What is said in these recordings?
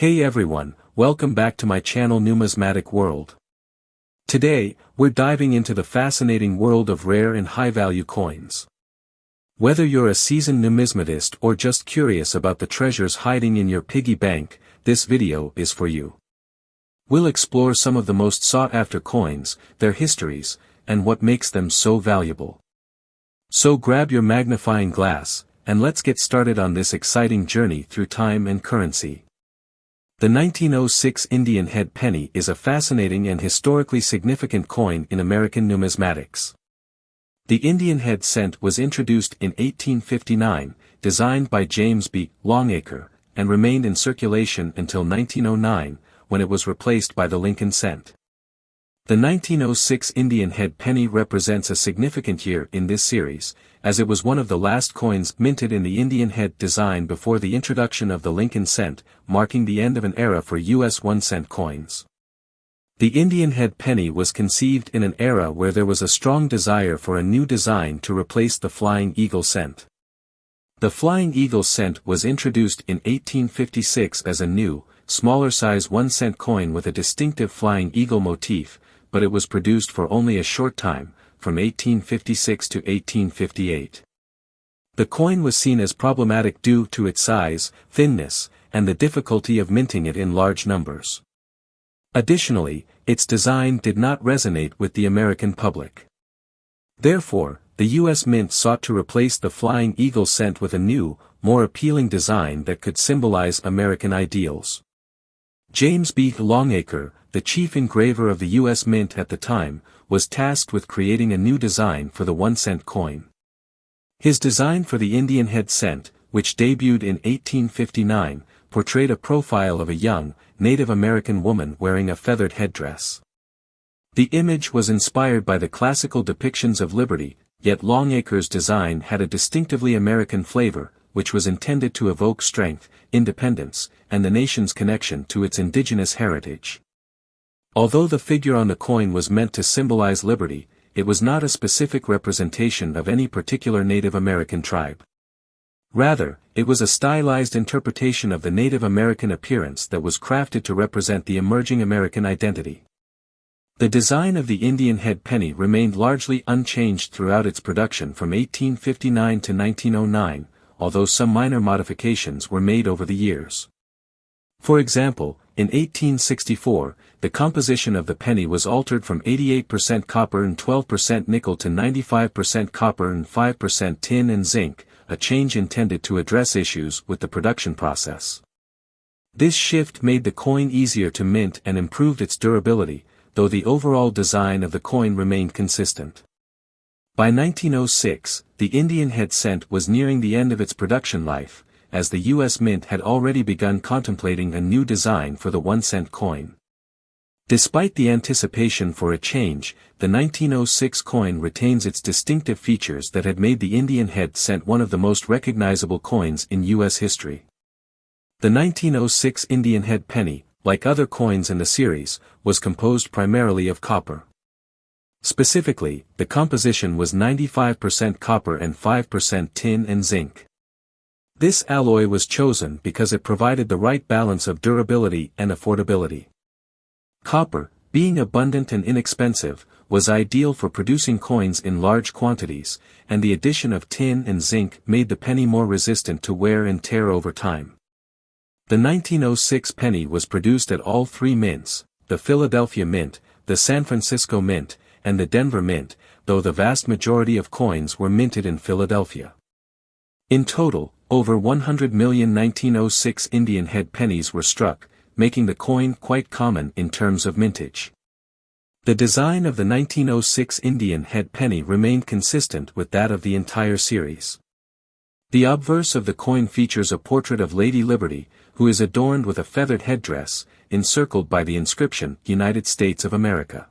Hey everyone, welcome back to my channel Numismatic World. Today, we're diving into the fascinating world of rare and high-value coins. Whether you're a seasoned numismatist or just curious about the treasures hiding in your piggy bank, this video is for you. We'll explore some of the most sought-after coins, their histories, and what makes them so valuable. So grab your magnifying glass, and let's get started on this exciting journey through time and currency. The 1906 Indian head penny is a fascinating and historically significant coin in American numismatics. The Indian head cent was introduced in 1859, designed by James B. Longacre, and remained in circulation until 1909, when it was replaced by the Lincoln cent. The 1906 Indian head penny represents a significant year in this series, as it was one of the last coins minted in the Indian head design before the introduction of the Lincoln cent, marking the end of an era for U.S. 1-cent coins. The Indian head penny was conceived in an era where there was a strong desire for a new design to replace the Flying Eagle cent. The Flying Eagle cent was introduced in 1856 as a new, smaller-size 1-cent coin with a distinctive Flying Eagle motif, but it was produced for only a short time, from 1856 to 1858. The coin was seen as problematic due to its size, thinness, and the difficulty of minting it in large numbers. Additionally, its design did not resonate with the American public. Therefore, the U.S. Mint sought to replace the Flying Eagle cent with a new, more appealing design that could symbolize American ideals. James B. Longacre, the chief engraver of the U.S. Mint at the time, was tasked with creating a new design for the 1-cent coin. His design for the Indian head cent, which debuted in 1859, portrayed a profile of a young, Native American woman wearing a feathered headdress. The image was inspired by the classical depictions of liberty, yet Longacre's design had a distinctively American flavor, which was intended to evoke strength, independence, and the nation's connection to its indigenous heritage. Although the figure on the coin was meant to symbolize liberty, it was not a specific representation of any particular Native American tribe. Rather, it was a stylized interpretation of the Native American appearance that was crafted to represent the emerging American identity. The design of the Indian head penny remained largely unchanged throughout its production from 1859 to 1909, although some minor modifications were made over the years. For example, in 1864, the composition of the penny was altered from 88% copper and 12% nickel to 95% copper and 5% tin and zinc, a change intended to address issues with the production process. This shift made the coin easier to mint and improved its durability, though the overall design of the coin remained consistent. By 1906, the Indian head cent was nearing the end of its production life, as the U.S. Mint had already begun contemplating a new design for the 1-cent coin. Despite the anticipation for a change, the 1906 coin retains its distinctive features that had made the Indian head cent one of the most recognizable coins in U.S. history. The 1906 Indian head penny, like other coins in the series, was composed primarily of copper. Specifically, the composition was 95% copper and 5% tin and zinc. This alloy was chosen because it provided the right balance of durability and affordability. Copper, being abundant and inexpensive, was ideal for producing coins in large quantities, and the addition of tin and zinc made the penny more resistant to wear and tear over time. The 1906 penny was produced at all three mints, the Philadelphia Mint, the San Francisco Mint, and the Denver Mint, though the vast majority of coins were minted in Philadelphia. In total, over 100 million 1906 Indian head pennies were struck, making the coin quite common in terms of mintage. The design of the 1906 Indian head penny remained consistent with that of the entire series. The obverse of the coin features a portrait of Lady Liberty, who is adorned with a feathered headdress, encircled by the inscription, United States of America.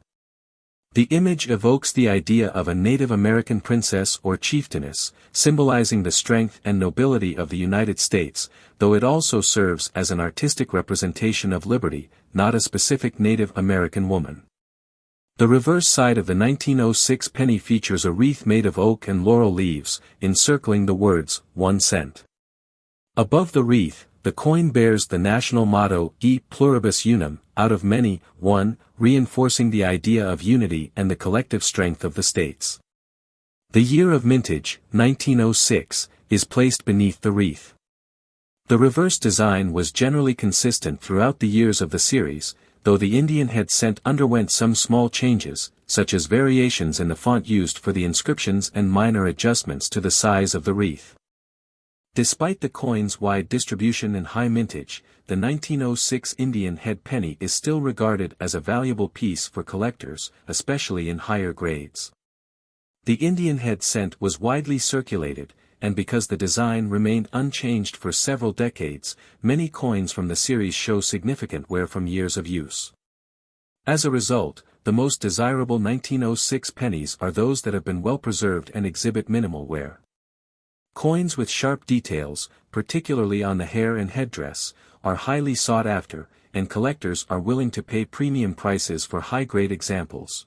The image evokes the idea of a Native American princess or chieftainess, symbolizing the strength and nobility of the United States, though it also serves as an artistic representation of liberty, not a specific Native American woman. The reverse side of the 1906 penny features a wreath made of oak and laurel leaves, encircling the words, 1 cent. Above the wreath, The coin bears the national motto E pluribus unum, out of many, one, reinforcing the idea of unity and the collective strength of the states. The year of mintage, 1906, is placed beneath the wreath. The reverse design was generally consistent throughout the years of the series, though the Indian head cent underwent some small changes, such as variations in the font used for the inscriptions and minor adjustments to the size of the wreath. Despite the coin's wide distribution and high mintage, the 1906 Indian head penny is still regarded as a valuable piece for collectors, especially in higher grades. The Indian head cent was widely circulated, and because the design remained unchanged for several decades, many coins from the series show significant wear from years of use. As a result, the most desirable 1906 pennies are those that have been well preserved and exhibit minimal wear. Coins with sharp details, particularly on the hair and headdress, are highly sought after, and collectors are willing to pay premium prices for high-grade examples.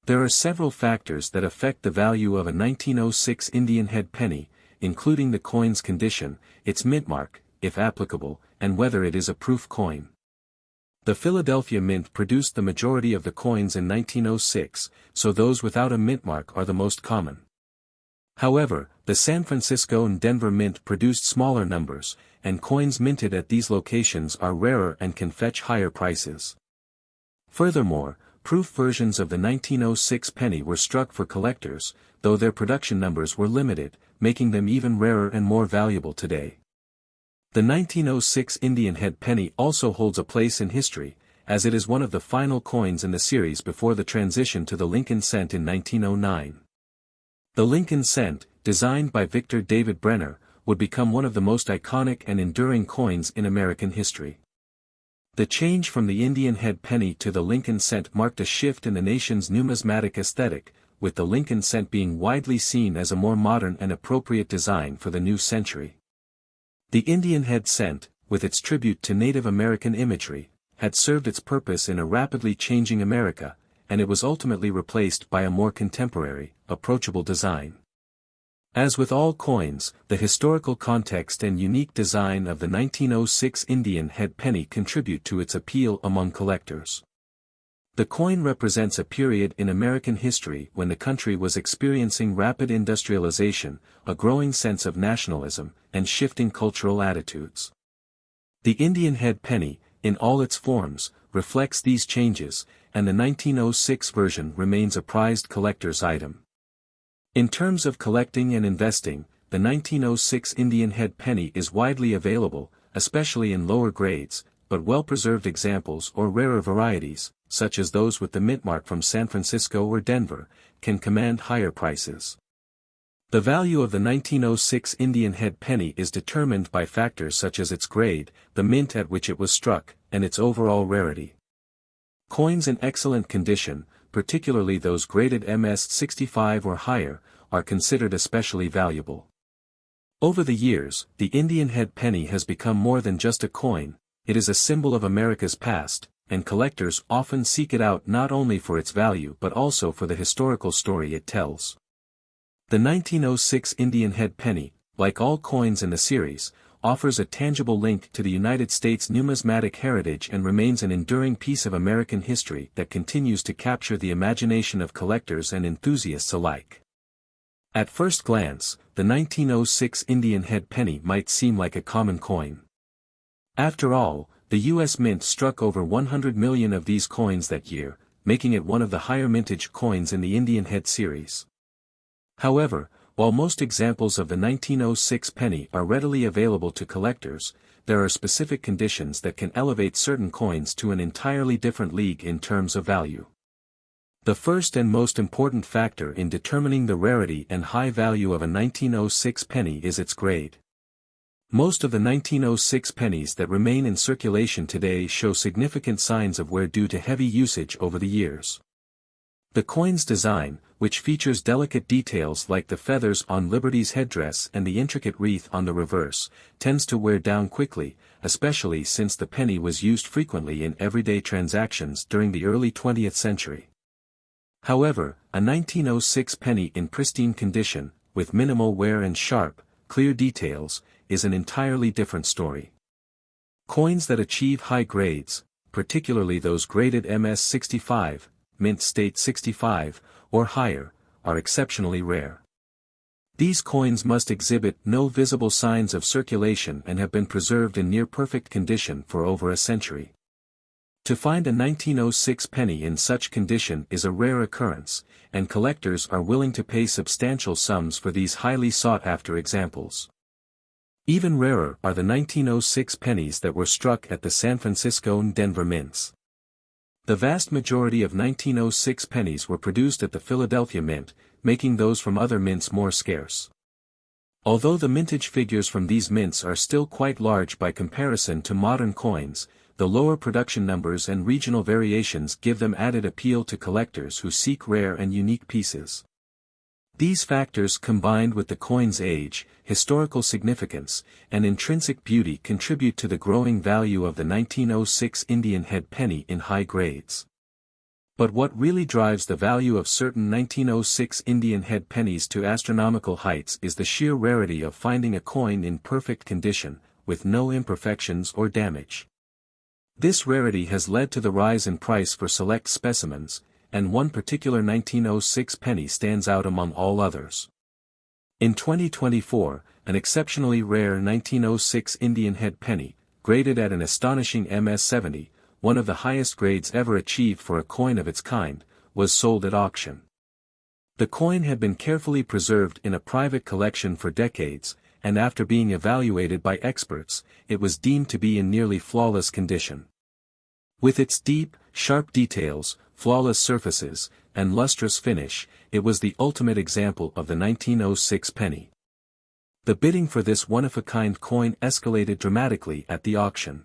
There are several factors that affect the value of a 1906 Indian head penny, including the coin's condition, its mint mark, if applicable, and whether it is a proof coin. The Philadelphia Mint produced the majority of the coins in 1906, so those without a mint mark are the most common. However, the San Francisco and Denver Mint produced smaller numbers, and coins minted at these locations are rarer and can fetch higher prices. Furthermore, proof versions of the 1906 penny were struck for collectors, though their production numbers were limited, making them even rarer and more valuable today. The 1906 Indian head penny also holds a place in history, as it is one of the final coins in the series before the transition to the Lincoln cent in 1909. The Lincoln cent, designed by Victor David Brenner, would become one of the most iconic and enduring coins in American history. The change from the Indian head penny to the Lincoln cent marked a shift in the nation's numismatic aesthetic, with the Lincoln cent being widely seen as a more modern and appropriate design for the new century. The Indian head cent, with its tribute to Native American imagery, had served its purpose in a rapidly changing America, and it was ultimately replaced by a more contemporary, approachable design. As with all coins, the historical context and unique design of the 1906 Indian head penny contribute to its appeal among collectors. The coin represents a period in American history when the country was experiencing rapid industrialization, a growing sense of nationalism, and shifting cultural attitudes. The Indian head penny, in all its forms, reflects these changes, and the 1906 version remains a prized collector's item. In terms of collecting and investing, the 1906 Indian head penny is widely available, especially in lower grades, but well-preserved examples or rarer varieties, such as those with the mint mark from San Francisco or Denver, can command higher prices. The value of the 1906 Indian head penny is determined by factors such as its grade, the mint at which it was struck, and its overall rarity. Coins in excellent condition, particularly those graded MS-65 or higher, are considered especially valuable. Over the years, the Indian head penny has become more than just a coin, it is a symbol of America's past, and collectors often seek it out not only for its value but also for the historical story it tells. The 1906 Indian head penny, like all coins in the series, offers a tangible link to the United States' numismatic heritage and remains an enduring piece of American history that continues to capture the imagination of collectors and enthusiasts alike. At first glance, the 1906 Indian head penny might seem like a common coin. After all, the U.S. Mint struck over 100 million of these coins that year, making it one of the higher mintage coins in the Indian head series. However, while most examples of the 1906 penny are readily available to collectors, there are specific conditions that can elevate certain coins to an entirely different league in terms of value. The first and most important factor in determining the rarity and high value of a 1906 penny is its grade. Most of the 1906 pennies that remain in circulation today show significant signs of wear due to heavy usage over the years. The coin's design, which features delicate details like the feathers on Liberty's headdress and the intricate wreath on the reverse, tends to wear down quickly, especially since the penny was used frequently in everyday transactions during the early 20th century. However, a 1906 penny in pristine condition, with minimal wear and sharp, clear details, is an entirely different story. Coins that achieve high grades, particularly those graded MS-65, mint state 65, or higher, are exceptionally rare. These coins must exhibit no visible signs of circulation and have been preserved in near-perfect condition for over a century. To find a 1906 penny in such condition is a rare occurrence, and collectors are willing to pay substantial sums for these highly sought-after examples. Even rarer are the 1906 pennies that were struck at the San Francisco and Denver mints. The vast majority of 1906 pennies were produced at the Philadelphia Mint, making those from other mints more scarce. Although the mintage figures from these mints are still quite large by comparison to modern coins, the lower production numbers and regional variations give them added appeal to collectors who seek rare and unique pieces. These factors combined with the coin's age, historical significance, and intrinsic beauty contribute to the growing value of the 1906 Indian head penny in high grades. But what really drives the value of certain 1906 Indian head pennies to astronomical heights is the sheer rarity of finding a coin in perfect condition, with no imperfections or damage. This rarity has led to the rise in price for select specimens, and one particular 1906 penny stands out among all others. In 2024, an exceptionally rare 1906 Indian head penny, graded at an astonishing MS-70, one of the highest grades ever achieved for a coin of its kind, was sold at auction. The coin had been carefully preserved in a private collection for decades, and after being evaluated by experts, it was deemed to be in nearly flawless condition. With its deep, sharp details, flawless surfaces, and lustrous finish, it was the ultimate example of the 1906 penny. The bidding for this one-of-a-kind coin escalated dramatically at the auction.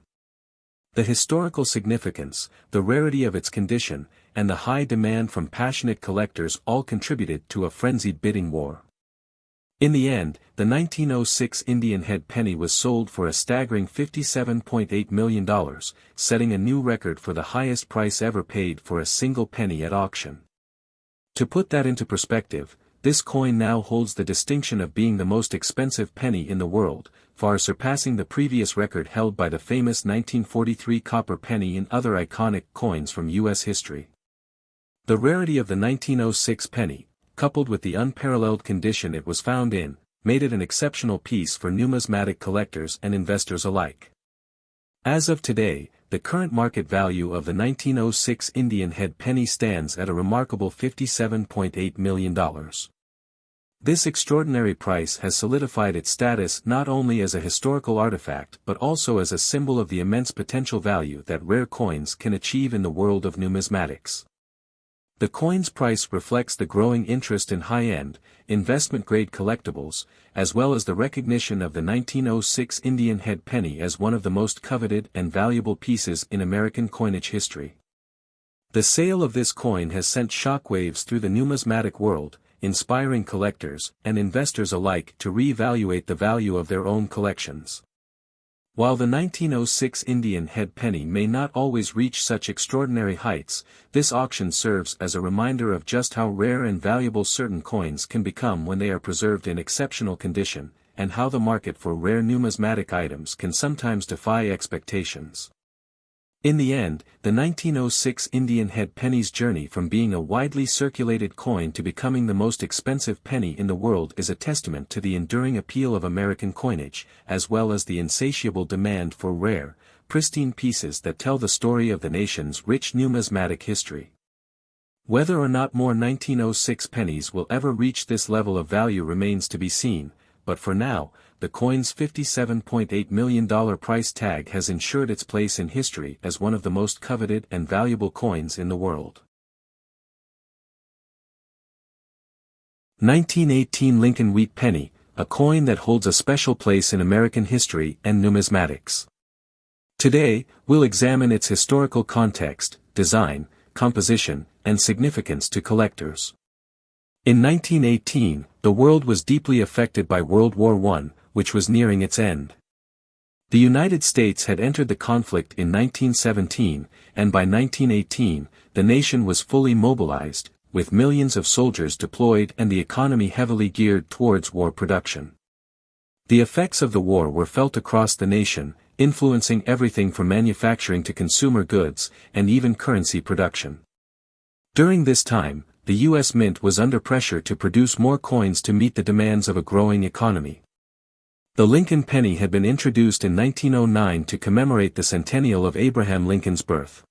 The historical significance, the rarity of its condition, and the high demand from passionate collectors all contributed to a frenzied bidding war. In the end, the 1906 Indian head penny was sold for a staggering $57.8 million, setting a new record for the highest price ever paid for a single penny at auction. To put that into perspective, this coin now holds the distinction of being the most expensive penny in the world, far surpassing the previous record held by the famous 1943 copper penny and other iconic coins from U.S. history. The rarity of the 1906 penny, coupled with the unparalleled condition it was found in, made it an exceptional piece for numismatic collectors and investors alike. As of today, the current market value of the 1906 Indian head penny stands at a remarkable $57.8 million. This extraordinary price has solidified its status not only as a historical artifact but also as a symbol of the immense potential value that rare coins can achieve in the world of numismatics. The coin's price reflects the growing interest in high-end, investment-grade collectibles, as well as the recognition of the 1906 Indian head penny as one of the most coveted and valuable pieces in American coinage history. The sale of this coin has sent shockwaves through the numismatic world, inspiring collectors and investors alike to re-evaluate the value of their own collections. While the 1906 Indian head penny may not always reach such extraordinary heights, this auction serves as a reminder of just how rare and valuable certain coins can become when they are preserved in exceptional condition, and how the market for rare numismatic items can sometimes defy expectations. In the end, the 1906 Indian head penny's journey from being a widely circulated coin to becoming the most expensive penny in the world is a testament to the enduring appeal of American coinage, as well as the insatiable demand for rare, pristine pieces that tell the story of the nation's rich numismatic history. Whether or not more 1906 pennies will ever reach this level of value remains to be seen, but for now, the coin's $57.8 million price tag has ensured its place in history as one of the most coveted and valuable coins in the world. 1918 Lincoln Wheat Penny, a coin that holds a special place in American history and numismatics. Today, we'll examine its historical context, design, composition, and significance to collectors. In 1918, the world was deeply affected by World War I, which was nearing its end. The United States had entered the conflict in 1917, and by 1918, the nation was fully mobilized, with millions of soldiers deployed and the economy heavily geared towards war production. The effects of the war were felt across the nation, influencing everything from manufacturing to consumer goods, and even currency production. During this time, the U.S. Mint was under pressure to produce more coins to meet the demands of a growing economy. The Lincoln penny had been introduced in 1909 to commemorate the centennial of Abraham Lincoln's birth.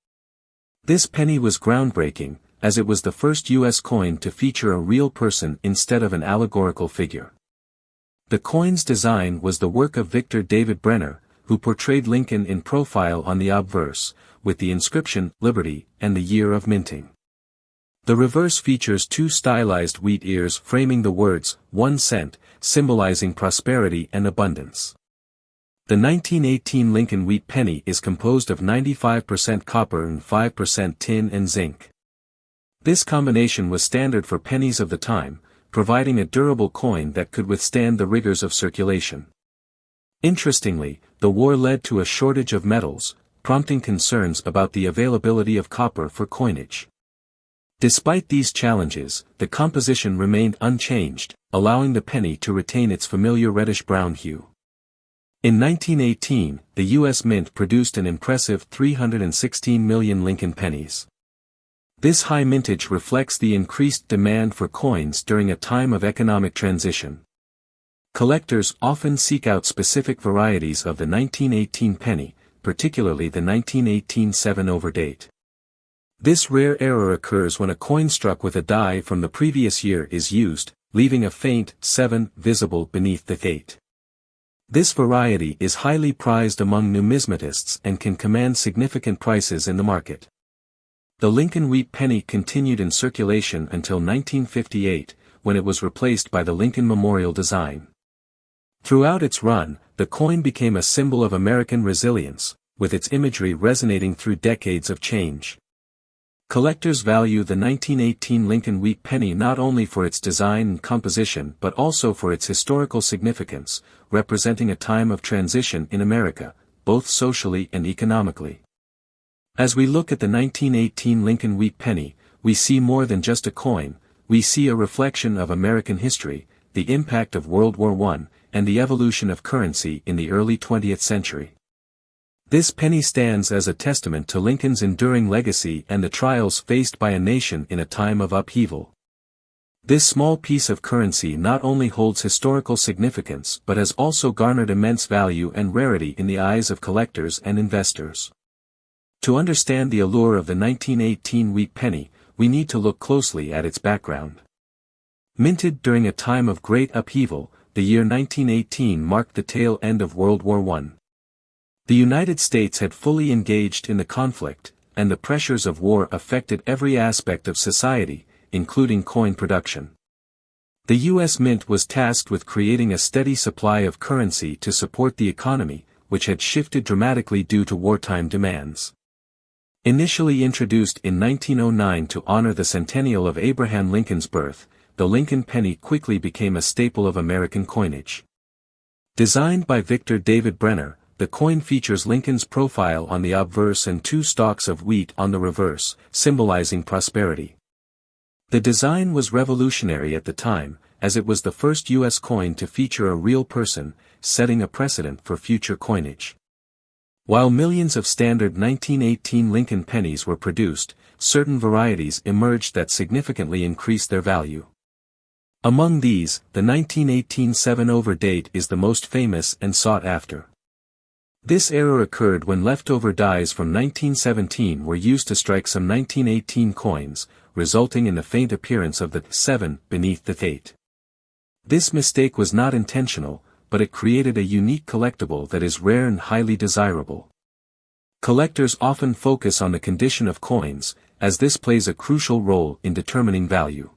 This penny was groundbreaking, as it was the first U.S. coin to feature a real person instead of an allegorical figure. The coin's design was the work of Victor David Brenner, who portrayed Lincoln in profile on the obverse, with the inscription, Liberty, and the year of minting. The reverse features two stylized wheat ears framing the words, 1 cent, symbolizing prosperity and abundance. The 1918 Lincoln wheat penny is composed of 95% copper and 5% tin and zinc. This combination was standard for pennies of the time, providing a durable coin that could withstand the rigors of circulation. Interestingly, the war led to a shortage of metals, prompting concerns about the availability of copper for coinage. Despite these challenges, the composition remained unchanged, allowing the penny to retain its familiar reddish-brown hue. In 1918, the U.S. Mint produced an impressive 316 million Lincoln pennies. This high mintage reflects the increased demand for coins during a time of economic transition. Collectors often seek out specific varieties of the 1918 penny, particularly the 1918 7/over date. This rare error occurs when a coin struck with a die from the previous year is used, leaving a faint 7 visible beneath the 8. This variety is highly prized among numismatists and can command significant prices in the market. The Lincoln wheat penny continued in circulation until 1958, when it was replaced by the Lincoln Memorial design. Throughout its run, the coin became a symbol of American resilience, with its imagery resonating through decades of change. Collectors value the 1918 Lincoln wheat penny not only for its design and composition but also for its historical significance, representing a time of transition in America, both socially and economically. As we look at the 1918 Lincoln wheat penny, we see more than just a coin, we see a reflection of American history, the impact of World War I, and the evolution of currency in the early 20th century. This penny stands as a testament to Lincoln's enduring legacy and the trials faced by a nation in a time of upheaval. This small piece of currency not only holds historical significance but has also garnered immense value and rarity in the eyes of collectors and investors. To understand the allure of the 1918 wheat penny, we need to look closely at its background. Minted during a time of great upheaval, the year 1918 marked the tail end of World War I. The United States had fully engaged in the conflict, and the pressures of war affected every aspect of society, including coin production. The U.S. Mint was tasked with creating a steady supply of currency to support the economy, which had shifted dramatically due to wartime demands. Initially introduced in 1909 to honor the centennial of Abraham Lincoln's birth, the Lincoln penny quickly became a staple of American coinage. Designed by Victor David Brenner, the coin features Lincoln's profile on the obverse and two stalks of wheat on the reverse, symbolizing prosperity. The design was revolutionary at the time, as it was the first U.S. coin to feature a real person, setting a precedent for future coinage. While millions of standard 1918 Lincoln pennies were produced, certain varieties emerged that significantly increased their value. Among these, the 1918 7/over date is the most famous and sought after. This error occurred when leftover dies from 1917 were used to strike some 1918 coins, resulting in the faint appearance of the 7 beneath the 8. This mistake was not intentional, but it created a unique collectible that is rare and highly desirable. Collectors often focus on the condition of coins, as this plays a crucial role in determining value.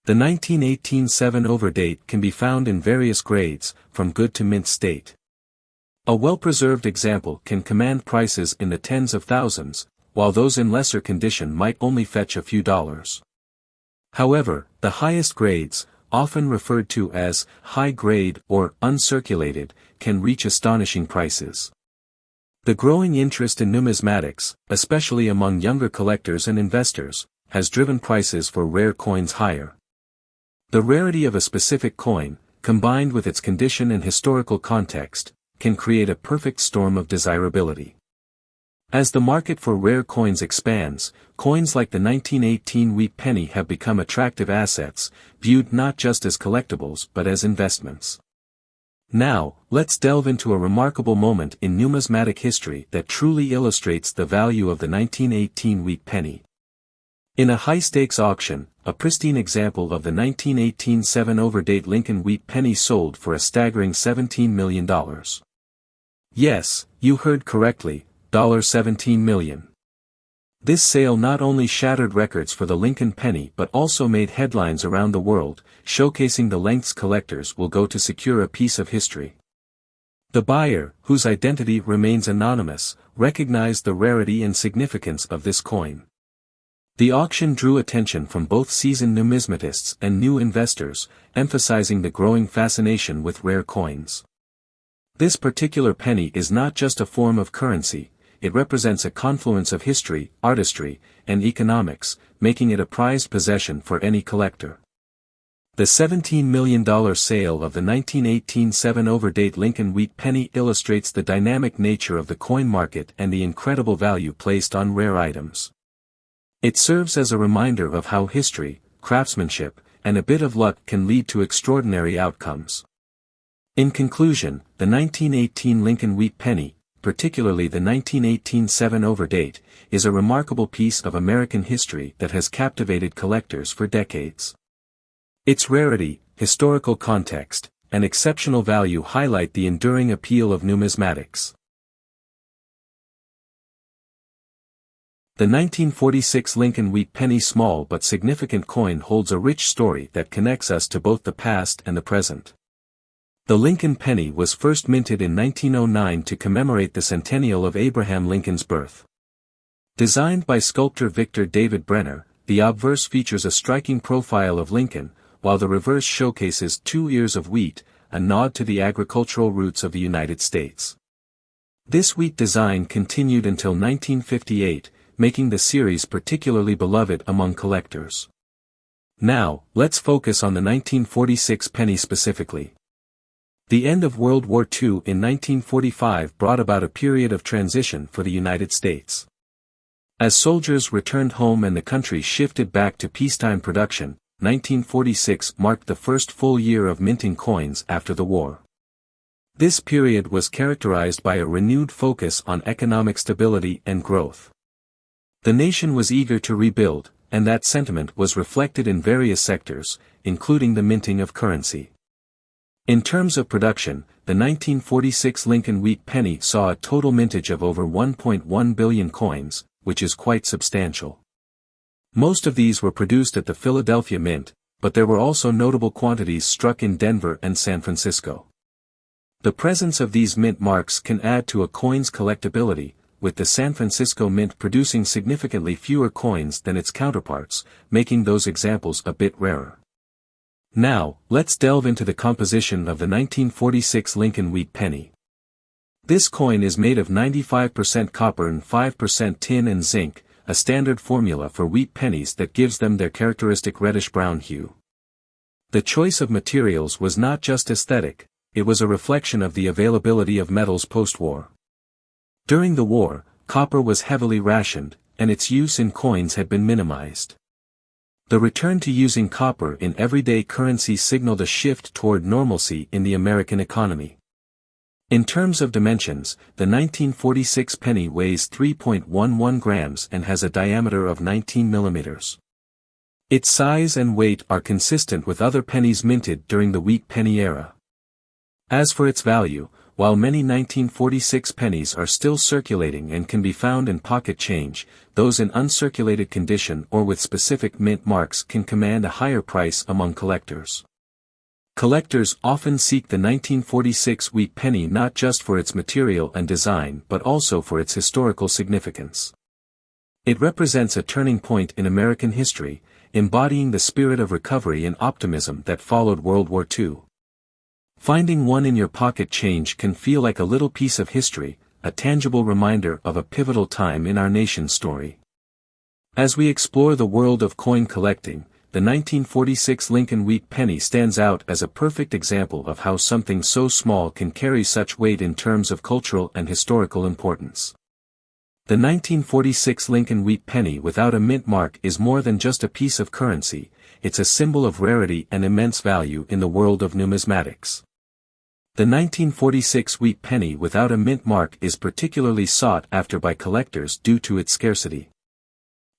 The 1918 7/over date can be found in various grades, from good to mint state. A well-preserved example can command prices in the tens of thousands, while those in lesser condition might only fetch a few dollars. However, the highest grades, often referred to as high-grade or uncirculated, can reach astonishing prices. The growing interest in numismatics, especially among younger collectors and investors, has driven prices for rare coins higher. The rarity of a specific coin, combined with its condition and historical context, can create a perfect storm of desirability. As the market for rare coins expands, coins like the 1918 wheat penny have become attractive assets, viewed not just as collectibles but as investments. Now, let's delve into a remarkable moment in numismatic history that truly illustrates the value of the 1918 wheat penny. In a high-stakes auction, a pristine example of the 1918 7-over-date Lincoln wheat penny sold for a staggering $17 million. Yes, you heard correctly, $17 million. This sale not only shattered records for the Lincoln penny but also made headlines around the world, showcasing the lengths collectors will go to secure a piece of history. The buyer, whose identity remains anonymous, recognized the rarity and significance of this coin. The auction drew attention from both seasoned numismatists and new investors, emphasizing the growing fascination with rare coins. This particular penny is not just a form of currency, it represents a confluence of history, artistry, and economics, making it a prized possession for any collector. The $17 million sale of the 1918 7-over-date Lincoln wheat penny illustrates the dynamic nature of the coin market and the incredible value placed on rare items. It serves as a reminder of how history, craftsmanship, and a bit of luck can lead to extraordinary outcomes. In conclusion, the 1918 Lincoln wheat penny, particularly the 1918 7-over-date, is a remarkable piece of American history that has captivated collectors for decades. Its rarity, historical context, and exceptional value highlight the enduring appeal of numismatics. The 1946 Lincoln wheat penny small but significant coin holds a rich story that connects us to both the past and the present. The Lincoln penny was first minted in 1909 to commemorate the centennial of Abraham Lincoln's birth. Designed by sculptor Victor David Brenner, the obverse features a striking profile of Lincoln, while the reverse showcases 2 ears of wheat, a nod to the agricultural roots of the United States. This wheat design continued until 1958, making the series particularly beloved among collectors. Now, let's focus on the 1946 penny specifically. The end of World War II in 1945 brought about a period of transition for the United States. As soldiers returned home and the country shifted back to peacetime production, 1946 marked the first full year of minting coins after the war. This period was characterized by a renewed focus on economic stability and growth. The nation was eager to rebuild, and that sentiment was reflected in various sectors, including the minting of currency. In terms of production, the 1946 Lincoln wheat penny saw a total mintage of over 1.1 billion coins, which is quite substantial. Most of these were produced at the Philadelphia Mint, but there were also notable quantities struck in Denver and San Francisco. The presence of these mint marks can add to a coin's collectability, with the San Francisco Mint producing significantly fewer coins than its counterparts, making those examples a bit rarer. Now, let's delve into the composition of the 1946 Lincoln wheat penny. This coin is made of 95% copper and 5% tin and zinc, a standard formula for wheat pennies that gives them their characteristic reddish-brown hue. The choice of materials was not just aesthetic, it was a reflection of the availability of metals post-war. During the war, copper was heavily rationed, and its use in coins had been minimized. The return to using copper in everyday currency signaled a shift toward normalcy in the American economy. In terms of dimensions, the 1946 penny weighs 3.11 grams and has a diameter of 19 millimeters. Its size and weight are consistent with other pennies minted during the wheat penny era. As for its value, while many 1946 pennies are still circulating and can be found in pocket change, those in uncirculated condition or with specific mint marks can command a higher price among collectors. Collectors often seek the 1946 wheat penny not just for its material and design but also for its historical significance. It represents a turning point in American history, embodying the spirit of recovery and optimism that followed World War II. Finding one in your pocket change can feel like a little piece of history, a tangible reminder of a pivotal time in our nation's story. As we explore the world of coin collecting, the 1946 Lincoln wheat penny stands out as a perfect example of how something so small can carry such weight in terms of cultural and historical importance. The 1946 Lincoln wheat penny without a mint mark is more than just a piece of currency, it's a symbol of rarity and immense value in the world of numismatics. The 1946 wheat penny without a mint mark is particularly sought after by collectors due to its scarcity.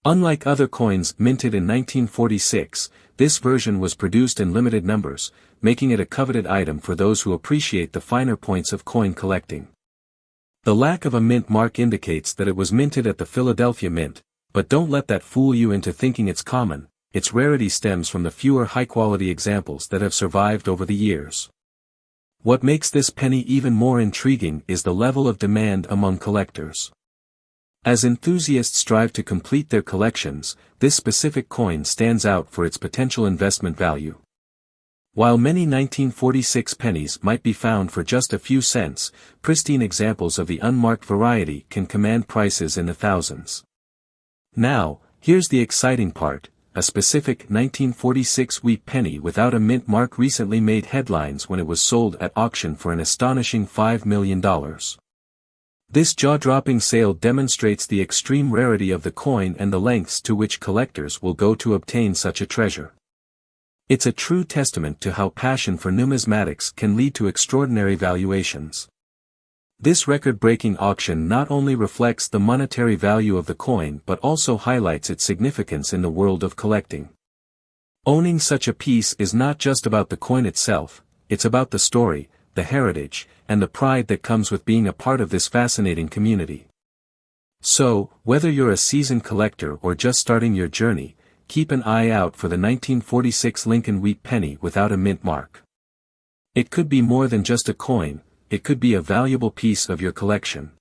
Unlike other coins minted in 1946, this version was produced in limited numbers, making it a coveted item for those who appreciate the finer points of coin collecting. The lack of a mint mark indicates that it was minted at the Philadelphia Mint, but don't let that fool you into thinking it's common. Its rarity stems from the fewer high-quality examples that have survived over the years. What makes this penny even more intriguing is the level of demand among collectors. As enthusiasts strive to complete their collections, this specific coin stands out for its potential investment value. While many 1946 pennies might be found for just a few cents, pristine examples of the unmarked variety can command prices in the thousands. Now, here's the exciting part. A specific 1946 wheat penny without a mint mark recently made headlines when it was sold at auction for an astonishing $5 million. This jaw-dropping sale demonstrates the extreme rarity of the coin and the lengths to which collectors will go to obtain such a treasure. It's a true testament to how passion for numismatics can lead to extraordinary valuations. This record-breaking auction not only reflects the monetary value of the coin but also highlights its significance in the world of collecting. Owning such a piece is not just about the coin itself, it's about the story, the heritage, and the pride that comes with being a part of this fascinating community. So, whether you're a seasoned collector or just starting your journey, keep an eye out for the 1946 Lincoln wheat penny without a mint mark. It could be more than just a coin, it could be a valuable piece of your collection.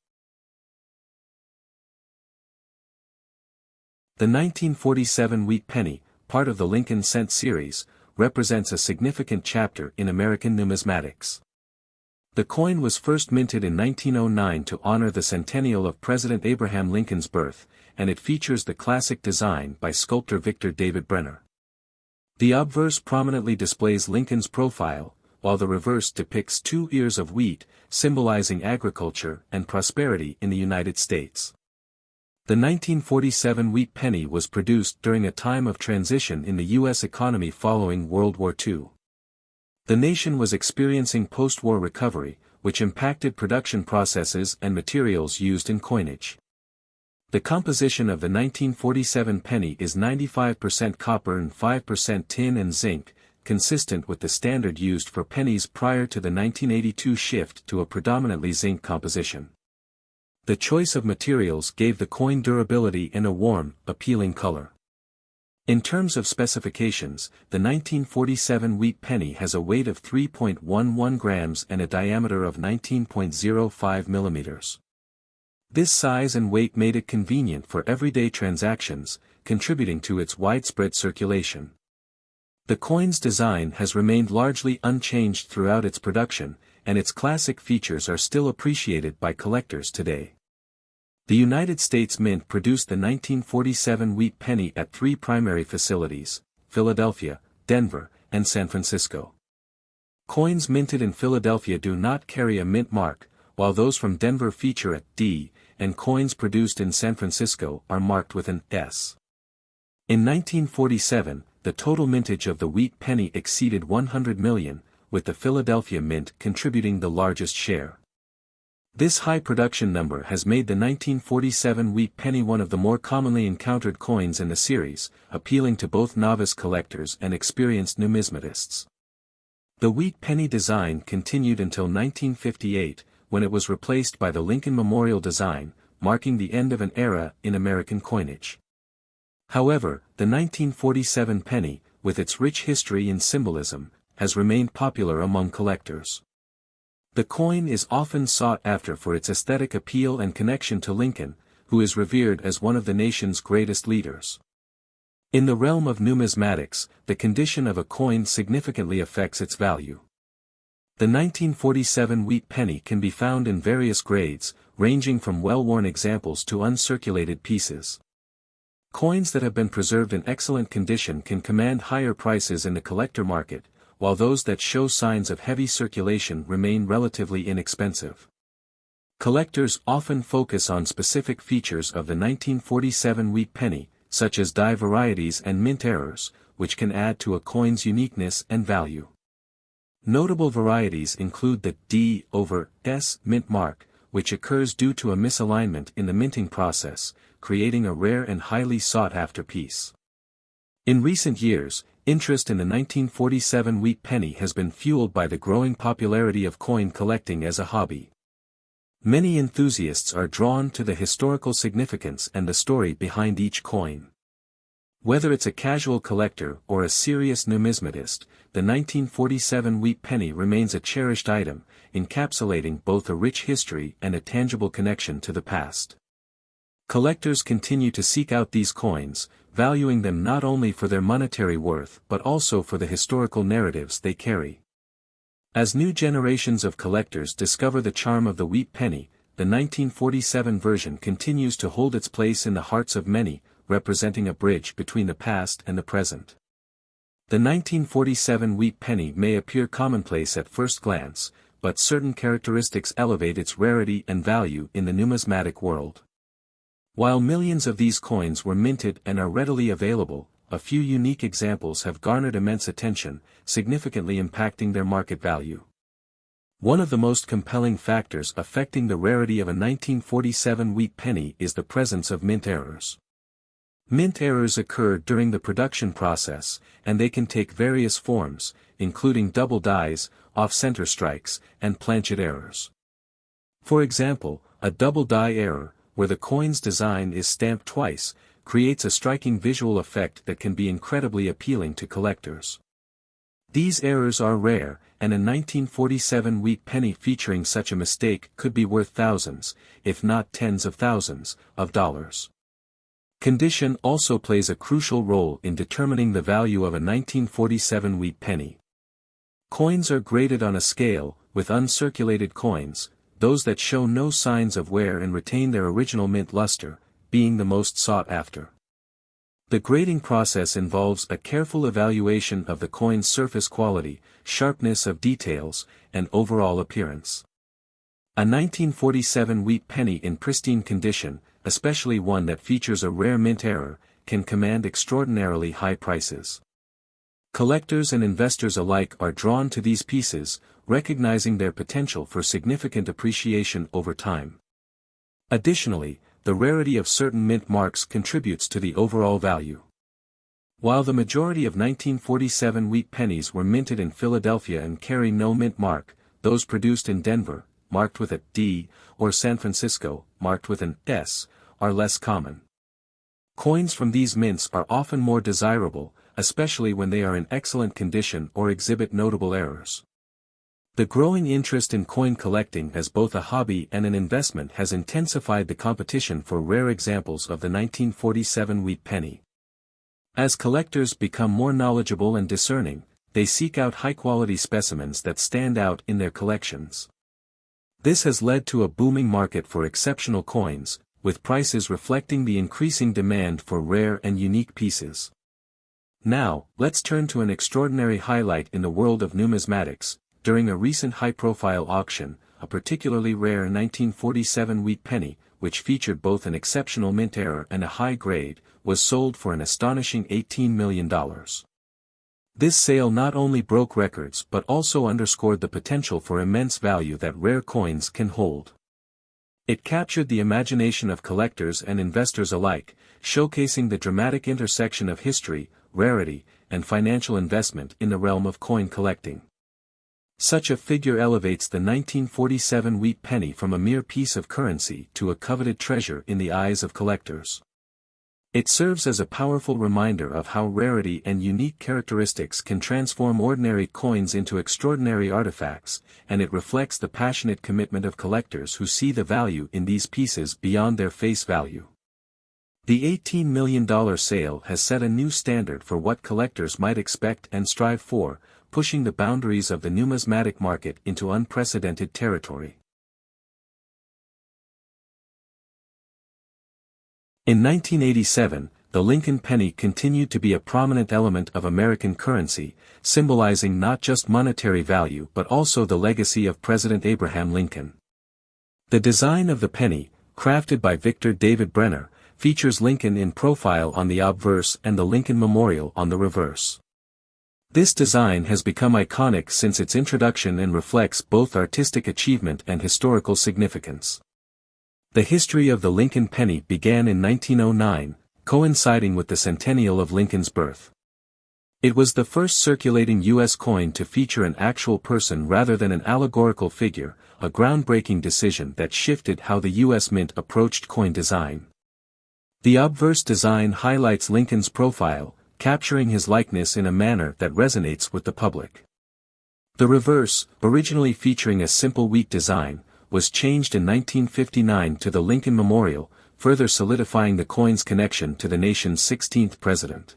The 1947 wheat penny, part of the Lincoln cent series, represents a significant chapter in American numismatics. The coin was first minted in 1909 to honor the centennial of President Abraham Lincoln's birth, and it features the classic design by sculptor Victor David Brenner. The obverse prominently displays Lincoln's profile, while the reverse depicts 2 ears of wheat, symbolizing agriculture and prosperity in the United States. The 1947 wheat penny was produced during a time of transition in the U.S. economy following World War II. The nation was experiencing post-war recovery, which impacted production processes and materials used in coinage. The composition of the 1947 penny is 95% copper and 5% tin and zinc, consistent with the standard used for pennies prior to the 1982 shift to a predominantly zinc composition. The choice of materials gave the coin durability and a warm, appealing color. In terms of specifications, the 1947 wheat penny has a weight of 3.11 grams and a diameter of 19.05 millimeters. This size and weight made it convenient for everyday transactions, contributing to its widespread circulation. The coin's design has remained largely unchanged throughout its production, and its classic features are still appreciated by collectors today. The United States Mint produced the 1947 wheat penny at 3 primary facilities: Philadelphia, Denver, and San Francisco. Coins minted in Philadelphia do not carry a mint mark, while those from Denver feature a D, and coins produced in San Francisco are marked with an S. In 1947, the total mintage of the wheat penny exceeded 100 million, with the Philadelphia Mint contributing the largest share. This high production number has made the 1947 wheat penny one of the more commonly encountered coins in the series, appealing to both novice collectors and experienced numismatists. The wheat penny design continued until 1958, when it was replaced by the Lincoln Memorial design, marking the end of an era in American coinage. However, the 1947 penny, with its rich history and symbolism, has remained popular among collectors. The coin is often sought after for its aesthetic appeal and connection to Lincoln, who is revered as one of the nation's greatest leaders. In the realm of numismatics, the condition of a coin significantly affects its value. The 1947 wheat penny can be found in various grades, ranging from well-worn examples to uncirculated pieces. Coins that have been preserved in excellent condition can command higher prices in the collector market, while those that show signs of heavy circulation remain relatively inexpensive. Collectors often focus on specific features of the 1947 wheat penny, such as die varieties and mint errors, which can add to a coin's uniqueness and value. Notable varieties include the D/S mint mark, which occurs due to a misalignment in the minting process, creating a rare and highly sought-after piece. In recent years, interest in the 1947 wheat penny has been fueled by the growing popularity of coin collecting as a hobby. Many enthusiasts are drawn to the historical significance and the story behind each coin. Whether it's a casual collector or a serious numismatist, the 1947 wheat penny remains a cherished item, encapsulating both a rich history and a tangible connection to the past. Collectors continue to seek out these coins, valuing them not only for their monetary worth but also for the historical narratives they carry. As new generations of collectors discover the charm of the wheat penny, the 1947 version continues to hold its place in the hearts of many, representing a bridge between the past and the present. The 1947 wheat penny may appear commonplace at first glance, but certain characteristics elevate its rarity and value in the numismatic world. While millions of these coins were minted and are readily available, a few unique examples have garnered immense attention, significantly impacting their market value. One of the most compelling factors affecting the rarity of a 1947 wheat penny is the presence of mint errors. Mint errors occur during the production process, and they can take various forms, including double dies, off-center strikes, and planchet errors. For example, a double die error, where the coin's design is stamped twice, creates a striking visual effect that can be incredibly appealing to collectors. These errors are rare, and a 1947 wheat penny featuring such a mistake could be worth thousands, if not tens of thousands, of dollars. Condition also plays a crucial role in determining the value of a 1947 wheat penny. Coins are graded on a scale, with uncirculated coins, those that show no signs of wear and retain their original mint luster, being the most sought after. The grading process involves a careful evaluation of the coin's surface quality, sharpness of details, and overall appearance. A 1947 wheat penny in pristine condition, especially one that features a rare mint error, can command extraordinarily high prices. Collectors and investors alike are drawn to these pieces, recognizing their potential for significant appreciation over time. Additionally, the rarity of certain mint marks contributes to the overall value. While the majority of 1947 wheat pennies were minted in Philadelphia and carry no mint mark, those produced in Denver, marked with a D, or San Francisco, marked with an S, are less common. Coins from these mints are often more desirable, especially when they are in excellent condition or exhibit notable errors. The growing interest in coin collecting as both a hobby and an investment has intensified the competition for rare examples of the 1947 wheat penny. As collectors become more knowledgeable and discerning, they seek out high-quality specimens that stand out in their collections. This has led to a booming market for exceptional coins, with prices reflecting the increasing demand for rare and unique pieces. Now, let's turn to an extraordinary highlight in the world of numismatics. During a recent high-profile auction, a particularly rare 1947 wheat penny, which featured both an exceptional mint error and a high grade, was sold for an astonishing $18 million. This sale not only broke records but also underscored the potential for immense value that rare coins can hold. It captured the imagination of collectors and investors alike, showcasing the dramatic intersection of history, rarity, and financial investment in the realm of coin collecting. Such a figure elevates the 1947 wheat penny from a mere piece of currency to a coveted treasure in the eyes of collectors. It serves as a powerful reminder of how rarity and unique characteristics can transform ordinary coins into extraordinary artifacts, and it reflects the passionate commitment of collectors who see the value in these pieces beyond their face value. The $18 million sale has set a new standard for what collectors might expect and strive for, pushing the boundaries of the numismatic market into unprecedented territory. In 1987, the Lincoln penny continued to be a prominent element of American currency, symbolizing not just monetary value but also the legacy of President Abraham Lincoln. The design of the penny, crafted by Victor David Brenner, features Lincoln in profile on the obverse and the Lincoln Memorial on the reverse. This design has become iconic since its introduction and reflects both artistic achievement and historical significance. The history of the Lincoln penny began in 1909, coinciding with the centennial of Lincoln's birth. It was the first circulating U.S. coin to feature an actual person rather than an allegorical figure, a groundbreaking decision that shifted how the U.S. Mint approached coin design. The obverse design highlights Lincoln's profile, capturing his likeness in a manner that resonates with the public. The reverse, originally featuring a simple wheat design, was changed in 1959 to the Lincoln Memorial, further solidifying the coin's connection to the nation's 16th president.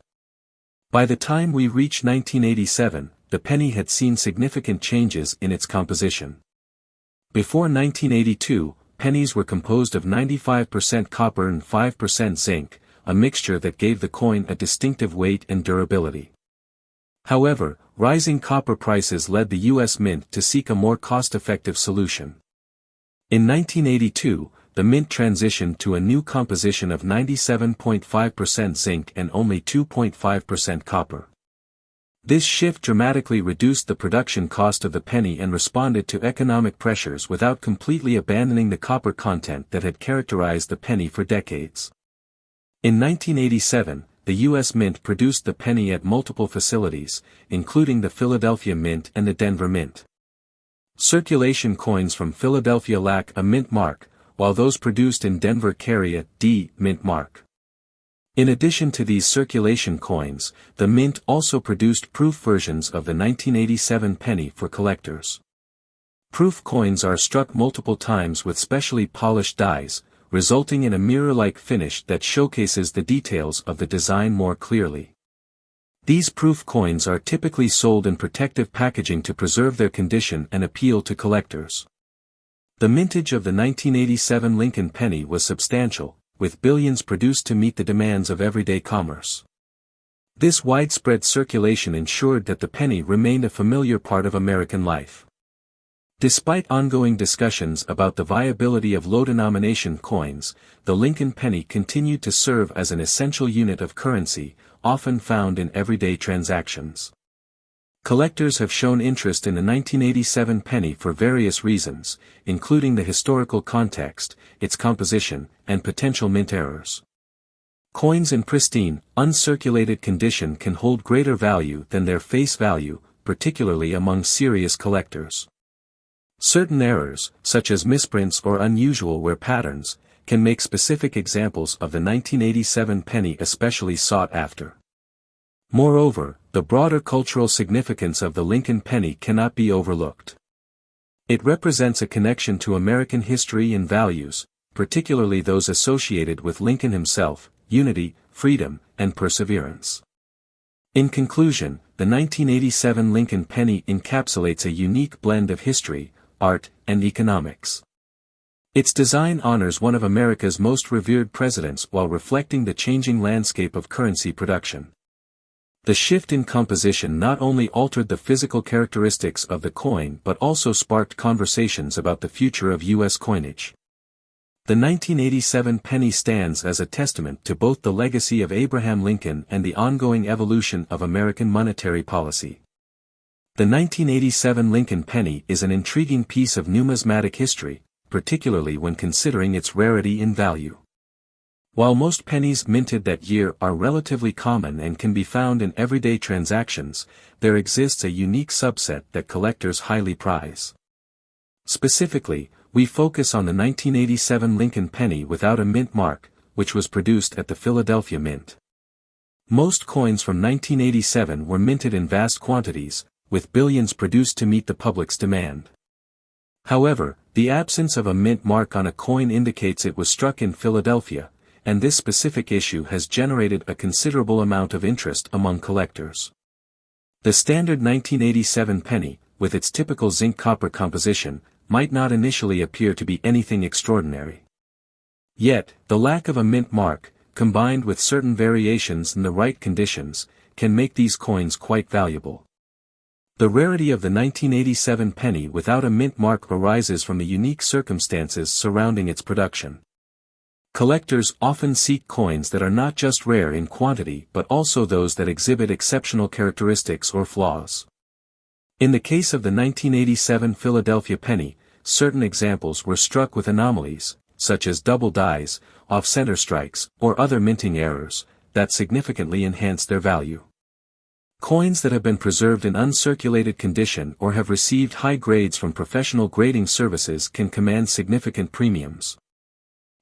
By the time we reach 1987, the penny had seen significant changes in its composition. Before 1982, pennies were composed of 95% copper and 5% zinc, a mixture that gave the coin a distinctive weight and durability. However, rising copper prices led the U.S. Mint to seek a more cost-effective solution. In 1982, the Mint transitioned to a new composition of 97.5% zinc and only 2.5% copper. This shift dramatically reduced the production cost of the penny and responded to economic pressures without completely abandoning the copper content that had characterized the penny for decades. In 1987, the U.S. Mint produced the penny at multiple facilities, including the Philadelphia Mint and the Denver Mint. Circulation coins from Philadelphia lack a mint mark, while those produced in Denver carry a D mint mark. In addition to these circulation coins, the Mint also produced proof versions of the 1987 penny for collectors. Proof coins are struck multiple times with specially polished dies, resulting in a mirror-like finish that showcases the details of the design more clearly. These proof coins are typically sold in protective packaging to preserve their condition and appeal to collectors. The mintage of the 1987 Lincoln penny was substantial, with billions produced to meet the demands of everyday commerce. This widespread circulation ensured that the penny remained a familiar part of American life. Despite ongoing discussions about the viability of low-denomination coins, the Lincoln penny continued to serve as an essential unit of currency, often found in everyday transactions. Collectors have shown interest in the 1987 penny for various reasons, including the historical context, its composition, and potential mint errors. Coins in pristine, uncirculated condition can hold greater value than their face value, particularly among serious collectors. Certain errors, such as misprints or unusual wear patterns, can make specific examples of the 1987 penny especially sought after. Moreover, the broader cultural significance of the Lincoln penny cannot be overlooked. It represents a connection to American history and values, particularly those associated with Lincoln himself, unity, freedom, and perseverance. In conclusion, the 1987 Lincoln penny encapsulates a unique blend of history, art, and economics. Its design honors one of America's most revered presidents while reflecting the changing landscape of currency production. The shift in composition not only altered the physical characteristics of the coin but also sparked conversations about the future of U.S. coinage. The 1987 penny stands as a testament to both the legacy of Abraham Lincoln and the ongoing evolution of American monetary policy. The 1987 Lincoln penny is an intriguing piece of numismatic history, particularly when considering its rarity in value. While most pennies minted that year are relatively common and can be found in everyday transactions, there exists a unique subset that collectors highly prize. Specifically, we focus on the 1987 Lincoln penny without a mint mark, which was produced at the Philadelphia Mint. Most coins from 1987 were minted in vast quantities, with billions produced to meet the public's demand. However, the absence of a mint mark on a coin indicates it was struck in Philadelphia, and this specific issue has generated a considerable amount of interest among collectors. The standard 1987 penny, with its typical zinc-copper composition, might not initially appear to be anything extraordinary. Yet, the lack of a mint mark, combined with certain variations in the right conditions, can make these coins quite valuable. The rarity of the 1987 penny without a mint mark arises from the unique circumstances surrounding its production. Collectors often seek coins that are not just rare in quantity but also those that exhibit exceptional characteristics or flaws. In the case of the 1987 Philadelphia penny, certain examples were struck with anomalies, such as double dies, off-center strikes, or other minting errors, that significantly enhanced their value. Coins that have been preserved in uncirculated condition or have received high grades from professional grading services can command significant premiums.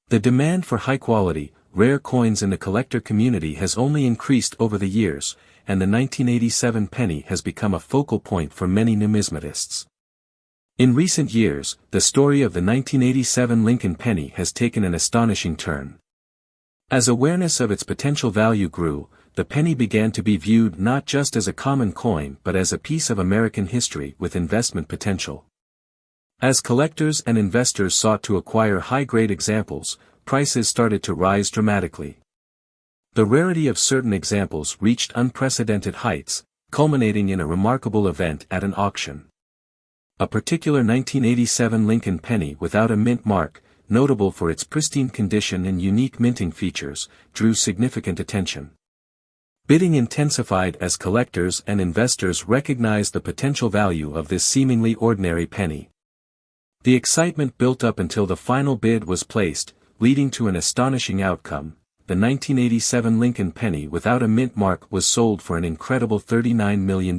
The demand for high-quality, rare coins in the collector community has only increased over the years, and the 1987 penny has become a focal point for many numismatists. In recent years, the story of the 1987 Lincoln penny has taken an astonishing turn. As awareness of its potential value grew, the penny began to be viewed not just as a common coin but as a piece of American history with investment potential. As collectors and investors sought to acquire high-grade examples, prices started to rise dramatically. The rarity of certain examples reached unprecedented heights, culminating in a remarkable event at an auction. A particular 1987 Lincoln penny without a mint mark, notable for its pristine condition and unique minting features, drew significant attention. Bidding intensified as collectors and investors recognized the potential value of this seemingly ordinary penny. The excitement built up until the final bid was placed, leading to an astonishing outcome. The 1987 Lincoln penny without a mint mark was sold for an incredible $39 million.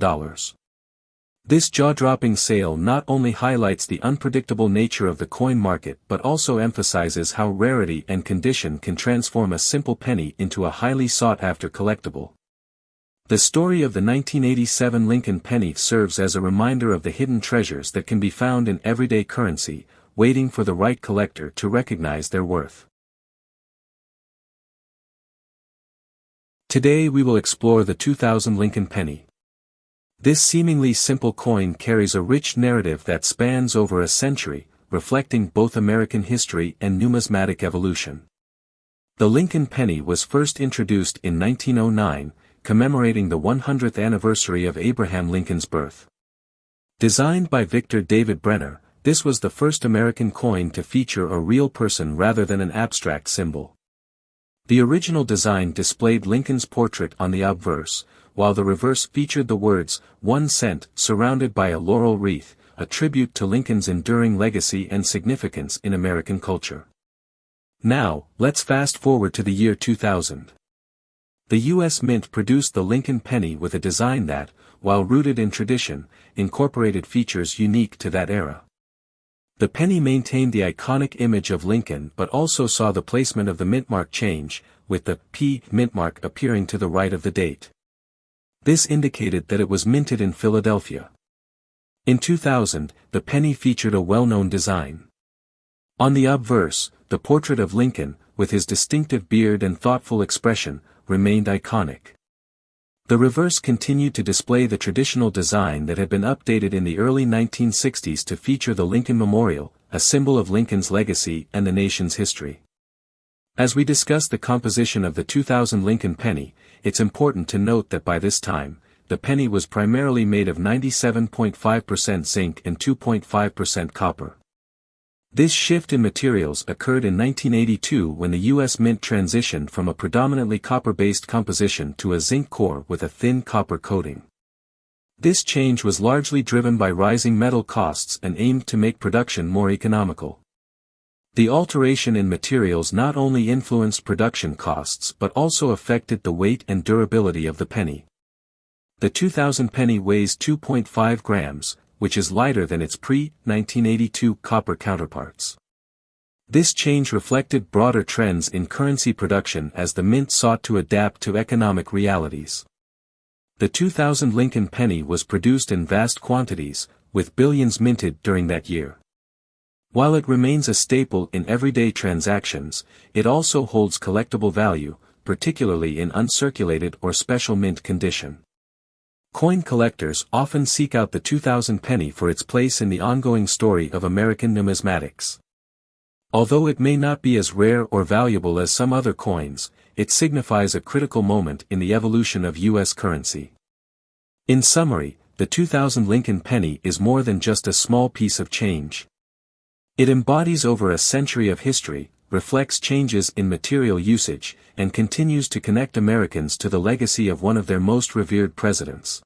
This jaw-dropping sale not only highlights the unpredictable nature of the coin market but also emphasizes how rarity and condition can transform a simple penny into a highly sought-after collectible. The story of the 1987 Lincoln penny serves as a reminder of the hidden treasures that can be found in everyday currency, waiting for the right collector to recognize their worth. Today we will explore the 2000 Lincoln penny. This seemingly simple coin carries a rich narrative that spans over a century, reflecting both American history and numismatic evolution. The Lincoln penny was first introduced in 1909, commemorating the 100th anniversary of Abraham Lincoln's birth. Designed by Victor David Brenner, this was the first American coin to feature a real person rather than an abstract symbol. The original design displayed Lincoln's portrait on the obverse, while the reverse featured the words, 1 cent, surrounded by a laurel wreath, a tribute to Lincoln's enduring legacy and significance in American culture. Now, let's fast forward to the year 2000. The U.S. Mint produced the Lincoln penny with a design that, while rooted in tradition, incorporated features unique to that era. The penny maintained the iconic image of Lincoln but also saw the placement of the mint mark change, with the P mint mark appearing to the right of the date. This indicated that it was minted in Philadelphia. In 2000, the penny featured a well-known design. On the obverse, the portrait of Lincoln, with his distinctive beard and thoughtful expression, remained iconic. The reverse continued to display the traditional design that had been updated in the early 1960s to feature the Lincoln Memorial, a symbol of Lincoln's legacy and the nation's history. As we discuss the composition of the 2000 Lincoln penny, it's important to note that by this time, the penny was primarily made of 97.5% zinc and 2.5% copper. This shift in materials occurred in 1982 when the U.S. Mint transitioned from a predominantly copper-based composition to a zinc core with a thin copper coating. This change was largely driven by rising metal costs and aimed to make production more economical. The alteration in materials not only influenced production costs but also affected the weight and durability of the penny. The 2000 penny weighs 2.5 grams, which is lighter than its pre-1982 copper counterparts. This change reflected broader trends in currency production as the mint sought to adapt to economic realities. The 2000 Lincoln penny was produced in vast quantities, with billions minted during that year. While it remains a staple in everyday transactions, it also holds collectible value, particularly in uncirculated or special mint condition. Coin collectors often seek out the 2000 penny for its place in the ongoing story of American numismatics. Although it may not be as rare or valuable as some other coins, it signifies a critical moment in the evolution of U.S. currency. In summary, the 2000 Lincoln penny is more than just a small piece of change. It embodies over a century of history, reflects changes in material usage, and continues to connect Americans to the legacy of one of their most revered presidents.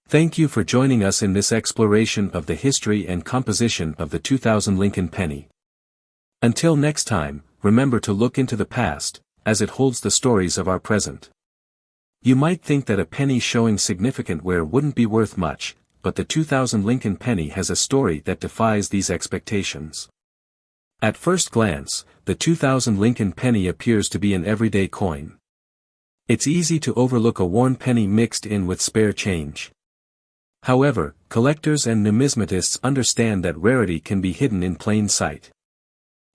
Thank you for joining us in this exploration of the history and composition of the 2000 Lincoln penny. Until next time, remember to look into the past, as it holds the stories of our present. You might think that a penny showing significant wear wouldn't be worth much, but the 2000 Lincoln penny has a story that defies these expectations. At first glance, the 2000 Lincoln penny appears to be an everyday coin. It's easy to overlook a worn penny mixed in with spare change. However, collectors and numismatists understand that rarity can be hidden in plain sight.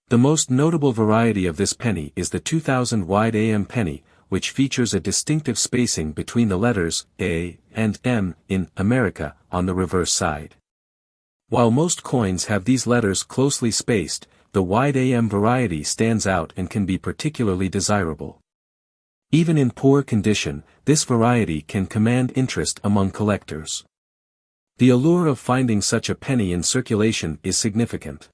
The most notable variety of this penny is the 2000 wide AM penny, which features a distinctive spacing between the letters A and M in America on the reverse side. While most coins have these letters closely spaced, the wide AM variety stands out and can be particularly desirable. Even in poor condition, this variety can command interest among collectors. The allure of finding such a penny in circulation is significant.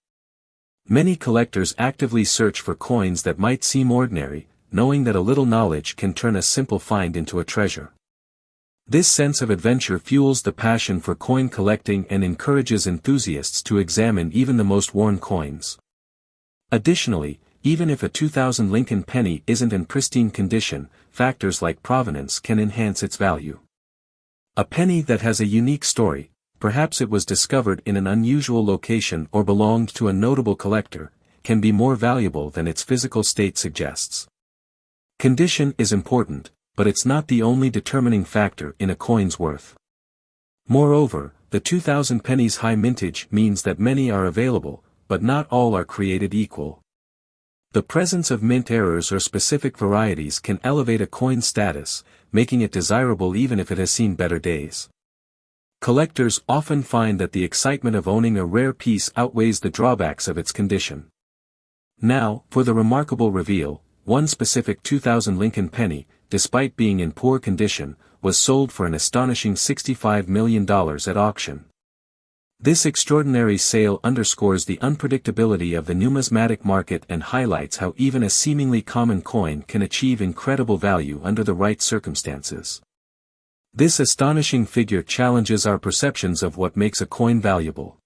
Many collectors actively search for coins that might seem ordinary, knowing that a little knowledge can turn a simple find into a treasure. This sense of adventure fuels the passion for coin collecting and encourages enthusiasts to examine even the most worn coins. Additionally, even if a 2000 Lincoln penny isn't in pristine condition, factors like provenance can enhance its value. A penny that has a unique story, perhaps it was discovered in an unusual location or belonged to a notable collector, can be more valuable than its physical state suggests. Condition is important, but it's not the only determining factor in a coin's worth. Moreover, the 2000 penny's high mintage means that many are available, but not all are created equal. The presence of mint errors or specific varieties can elevate a coin's status, making it desirable even if it has seen better days. Collectors often find that the excitement of owning a rare piece outweighs the drawbacks of its condition. Now, for the remarkable reveal, one specific 2000 Lincoln penny, despite being in poor condition, was sold for an astonishing $65 million at auction. This extraordinary sale underscores the unpredictability of the numismatic market and highlights how even a seemingly common coin can achieve incredible value under the right circumstances. This astonishing figure challenges our perceptions of what makes a coin valuable.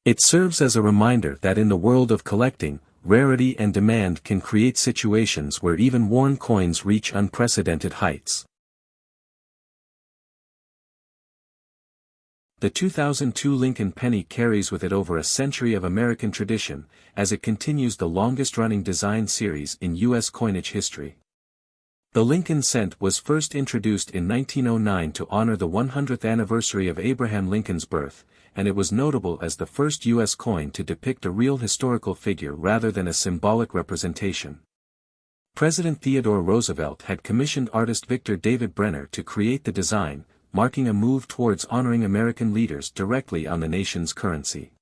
It serves as a reminder that in the world of collecting, rarity and demand can create situations where even worn coins reach unprecedented heights. The 2002 Lincoln penny carries with it over a century of American tradition, as it continues the longest-running design series in U.S. coinage history. The Lincoln cent was first introduced in 1909 to honor the 100th anniversary of Abraham Lincoln's birth, and it was notable as the first U.S. coin to depict a real historical figure rather than a symbolic representation. President Theodore Roosevelt had commissioned artist Victor David Brenner to create the design, marking a move towards honoring American leaders directly on the nation's currency.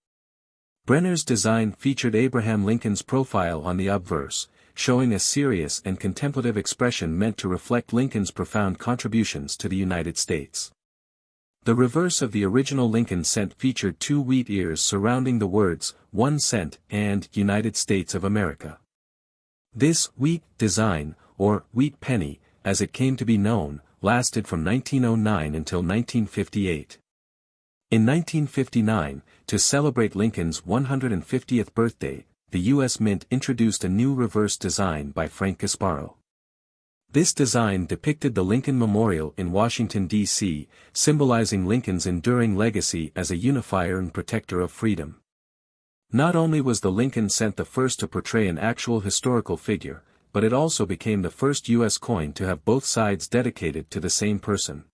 Brenner's design featured Abraham Lincoln's profile on the obverse, showing a serious and contemplative expression meant to reflect Lincoln's profound contributions to the United States. The reverse of the original Lincoln cent featured two wheat ears surrounding the words, 1 cent and United States of America. This wheat design, or wheat penny, as it came to be known, lasted from 1909 until 1958. In 1959, to celebrate Lincoln's 150th birthday, the U.S. Mint introduced a new reverse design by Frank Gasparo. This design depicted the Lincoln Memorial in Washington, D.C., symbolizing Lincoln's enduring legacy as a unifier and protector of freedom. Not only was the Lincoln cent the first to portray an actual historical figure, but it also became the first U.S. coin to have both sides dedicated to the same person.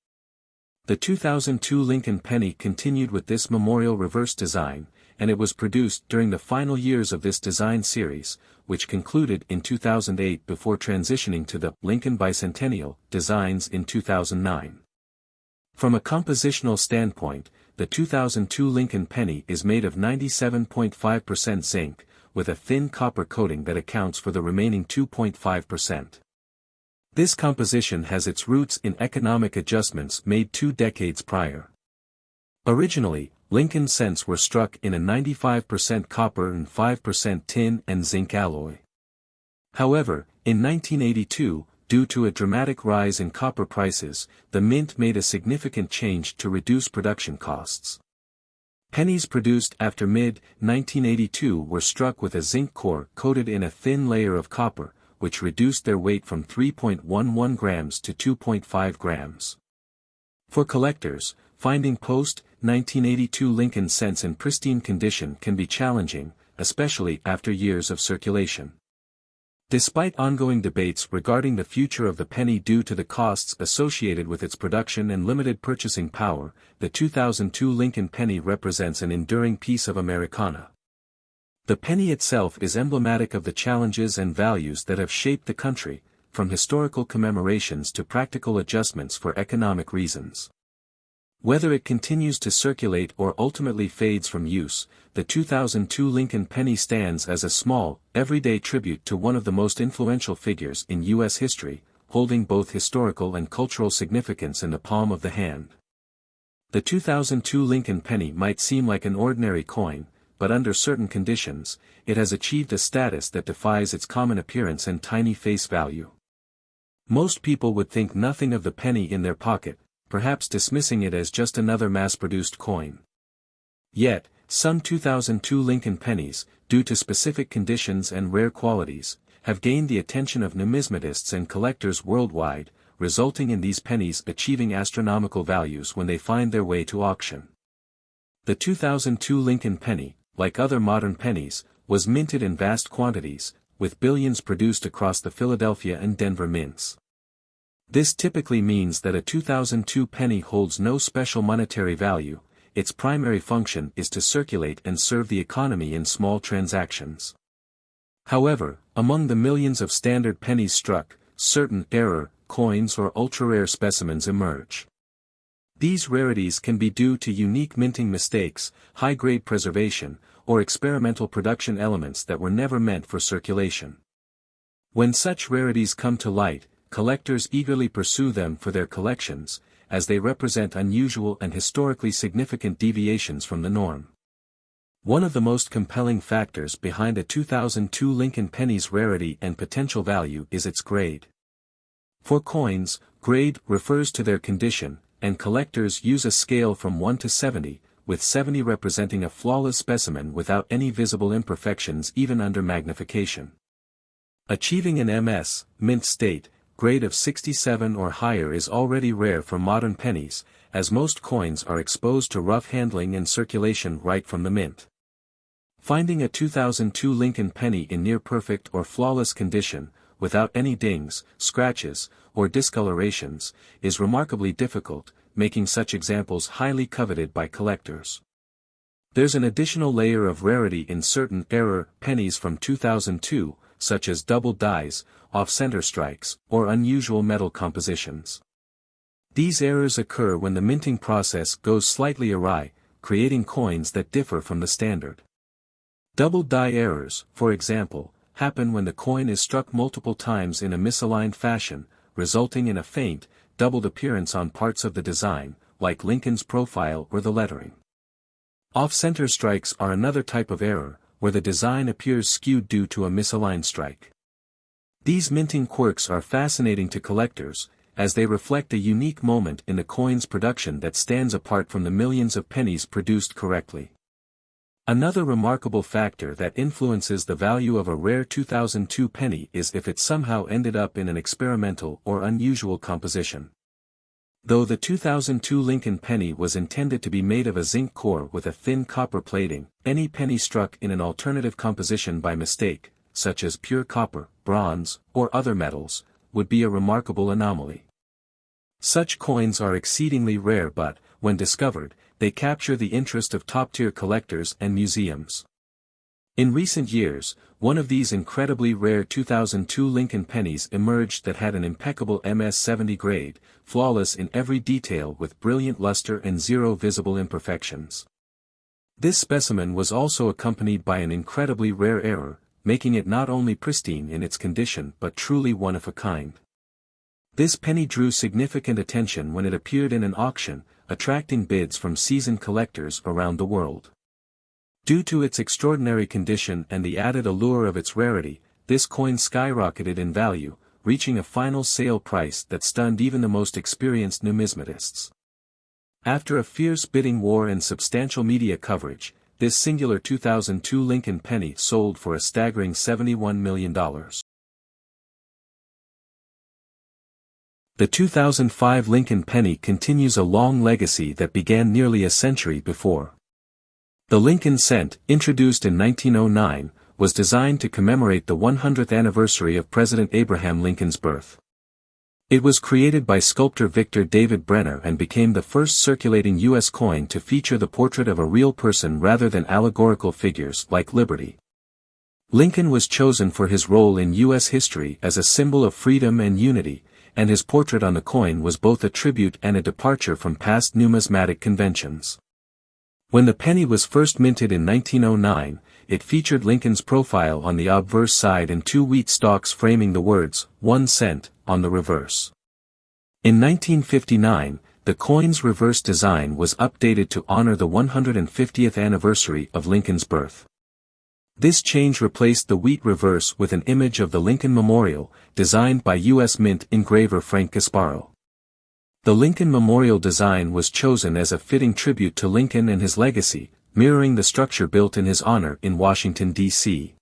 The 2002 Lincoln penny continued with this memorial reverse design, and it was produced during the final years of this design series, which concluded in 2008 before transitioning to the Lincoln Bicentennial designs in 2009. From a compositional standpoint, the 2002 Lincoln penny is made of 97.5% zinc, with a thin copper coating that accounts for the remaining 2.5%. This composition has its roots in economic adjustments made 2 decades prior. Originally, Lincoln cents were struck in a 95% copper and 5% tin and zinc alloy. However, in 1982, due to a dramatic rise in copper prices, the mint made a significant change to reduce production costs. Pennies produced after mid-1982 were struck with a zinc core coated in a thin layer of copper, which reduced their weight from 3.11 grams to 2.5 grams. For collectors, finding post-1982 Lincoln cents in pristine condition can be challenging, especially after years of circulation. Despite ongoing debates regarding the future of the penny due to the costs associated with its production and limited purchasing power, the 2002 Lincoln penny represents an enduring piece of Americana. The penny itself is emblematic of the challenges and values that have shaped the country, from historical commemorations to practical adjustments for economic reasons. Whether it continues to circulate or ultimately fades from use, the 2002 Lincoln penny stands as a small, everyday tribute to one of the most influential figures in U.S. history, holding both historical and cultural significance in the palm of the hand. The 2002 Lincoln penny might seem like an ordinary coin, but under certain conditions, it has achieved a status that defies its common appearance and tiny face value. Most people would think nothing of the penny in their pocket, perhaps dismissing it as just another mass-produced coin. Yet, some 2002 Lincoln pennies, due to specific conditions and rare qualities, have gained the attention of numismatists and collectors worldwide, resulting in these pennies achieving astronomical values when they find their way to auction. The 2002 Lincoln penny, like other modern pennies, was minted in vast quantities, with billions produced across the Philadelphia and Denver mints. This typically means that a 2002 penny holds no special monetary value, its primary function is to circulate and serve the economy in small transactions. However, among the millions of standard pennies struck, certain error coins or ultra-rare specimens emerge. These rarities can be due to unique minting mistakes, high-grade preservation, or experimental production elements that were never meant for circulation. When such rarities come to light, collectors eagerly pursue them for their collections, as they represent unusual and historically significant deviations from the norm. One of the most compelling factors behind a 2002 Lincoln penny's rarity and potential value is its grade. For coins, grade refers to their condition, and collectors use a scale from 1 to 70, with 70 representing a flawless specimen without any visible imperfections even under magnification. Achieving an MS, mint state, grade of 67 or higher is already rare for modern pennies, as most coins are exposed to rough handling and circulation right from the mint. Finding a 2002 Lincoln penny in near-perfect or flawless condition, without any dings, scratches, or discolorations, is remarkably difficult, making such examples highly coveted by collectors. There's an additional layer of rarity in certain error pennies from 2002, such as double dies, off-center strikes, or unusual metal compositions. These errors occur when the minting process goes slightly awry, creating coins that differ from the standard. Double die errors, for example, happen when the coin is struck multiple times in a misaligned fashion, resulting in a faint, doubled appearance on parts of the design, like Lincoln's profile or the lettering. Off-center strikes are another type of error, where the design appears skewed due to a misaligned strike. These minting quirks are fascinating to collectors, as they reflect a unique moment in the coin's production that stands apart from the millions of pennies produced correctly. Another remarkable factor that influences the value of a rare 2002 penny is if it somehow ended up in an experimental or unusual composition. Though the 2002 Lincoln penny was intended to be made of a zinc core with a thin copper plating, any penny struck in an alternative composition by mistake, such as pure copper, bronze, or other metals, would be a remarkable anomaly. Such coins are exceedingly rare but, when discovered, they capture the interest of top-tier collectors and museums. In recent years, one of these incredibly rare 2002 Lincoln pennies emerged that had an impeccable MS-70 grade, flawless in every detail with brilliant luster and zero visible imperfections. This specimen was also accompanied by an incredibly rare error, making it not only pristine in its condition but truly one of a kind. This penny drew significant attention when it appeared in an auction, attracting bids from seasoned collectors around the world. Due to its extraordinary condition and the added allure of its rarity, this coin skyrocketed in value, reaching a final sale price that stunned even the most experienced numismatists. After a fierce bidding war and substantial media coverage, this singular 2002 Lincoln penny sold for a staggering $71 million. The 2005 Lincoln penny continues a long legacy that began nearly a century before. The Lincoln cent, introduced in 1909, was designed to commemorate the 100th anniversary of President Abraham Lincoln's birth. It was created by sculptor Victor David Brenner and became the first circulating U.S. coin to feature the portrait of a real person rather than allegorical figures like Liberty. Lincoln was chosen for his role in U.S. history as a symbol of freedom and unity, and his portrait on the coin was both a tribute and a departure from past numismatic conventions. When the penny was first minted in 1909, it featured Lincoln's profile on the obverse side and 2 wheat stalks framing the words, 1 cent, on the reverse. In 1959, the coin's reverse design was updated to honor the 150th anniversary of Lincoln's birth. This change replaced the wheat reverse with an image of the Lincoln Memorial, designed by U.S. Mint engraver Frank Gasparo. The Lincoln Memorial design was chosen as a fitting tribute to Lincoln and his legacy, mirroring the structure built in his honor in Washington, D.C.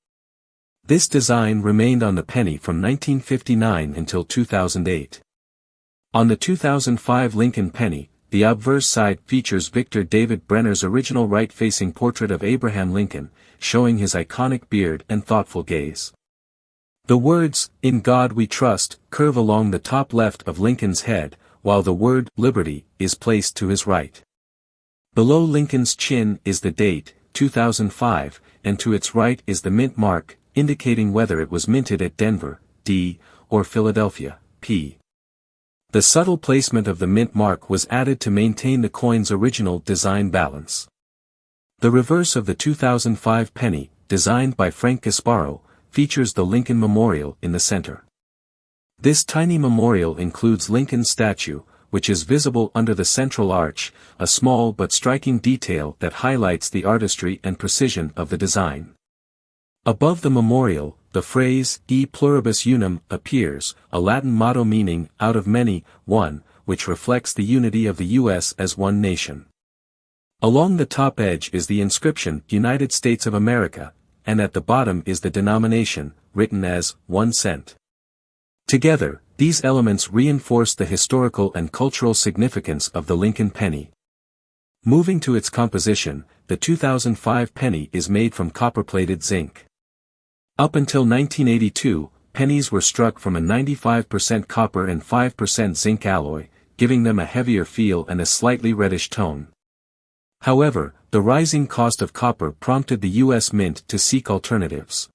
This design remained on the penny from 1959 until 2008. On the 2005 Lincoln penny, the obverse side features Victor David Brenner's original right-facing portrait of Abraham Lincoln, showing his iconic beard and thoughtful gaze. The words, "In God We Trust," curve along the top left of Lincoln's head, while the word, "Liberty," is placed to his right. Below Lincoln's chin is the date, 2005, and to its right is the mint mark, indicating whether it was minted at Denver, D, or Philadelphia, P. The subtle placement of the mint mark was added to maintain the coin's original design balance. The reverse of the 2005 penny, designed by Frank Gasparo, features the Lincoln Memorial in the center. This tiny memorial includes Lincoln's statue, which is visible under the central arch, a small but striking detail that highlights the artistry and precision of the design. Above the memorial, the phrase, E pluribus unum, appears, a Latin motto meaning, out of many, one, which reflects the unity of the U.S. as one nation. Along the top edge is the inscription, United States of America, and at the bottom is the denomination, written as, 1 cent. Together, these elements reinforce the historical and cultural significance of the Lincoln penny. Moving to its composition, the 2005 penny is made from copper-plated zinc. Up until 1982, pennies were struck from a 95% copper and 5% zinc alloy, giving them a heavier feel and a slightly reddish tone. However, the rising cost of copper prompted the U.S. Mint to seek alternatives.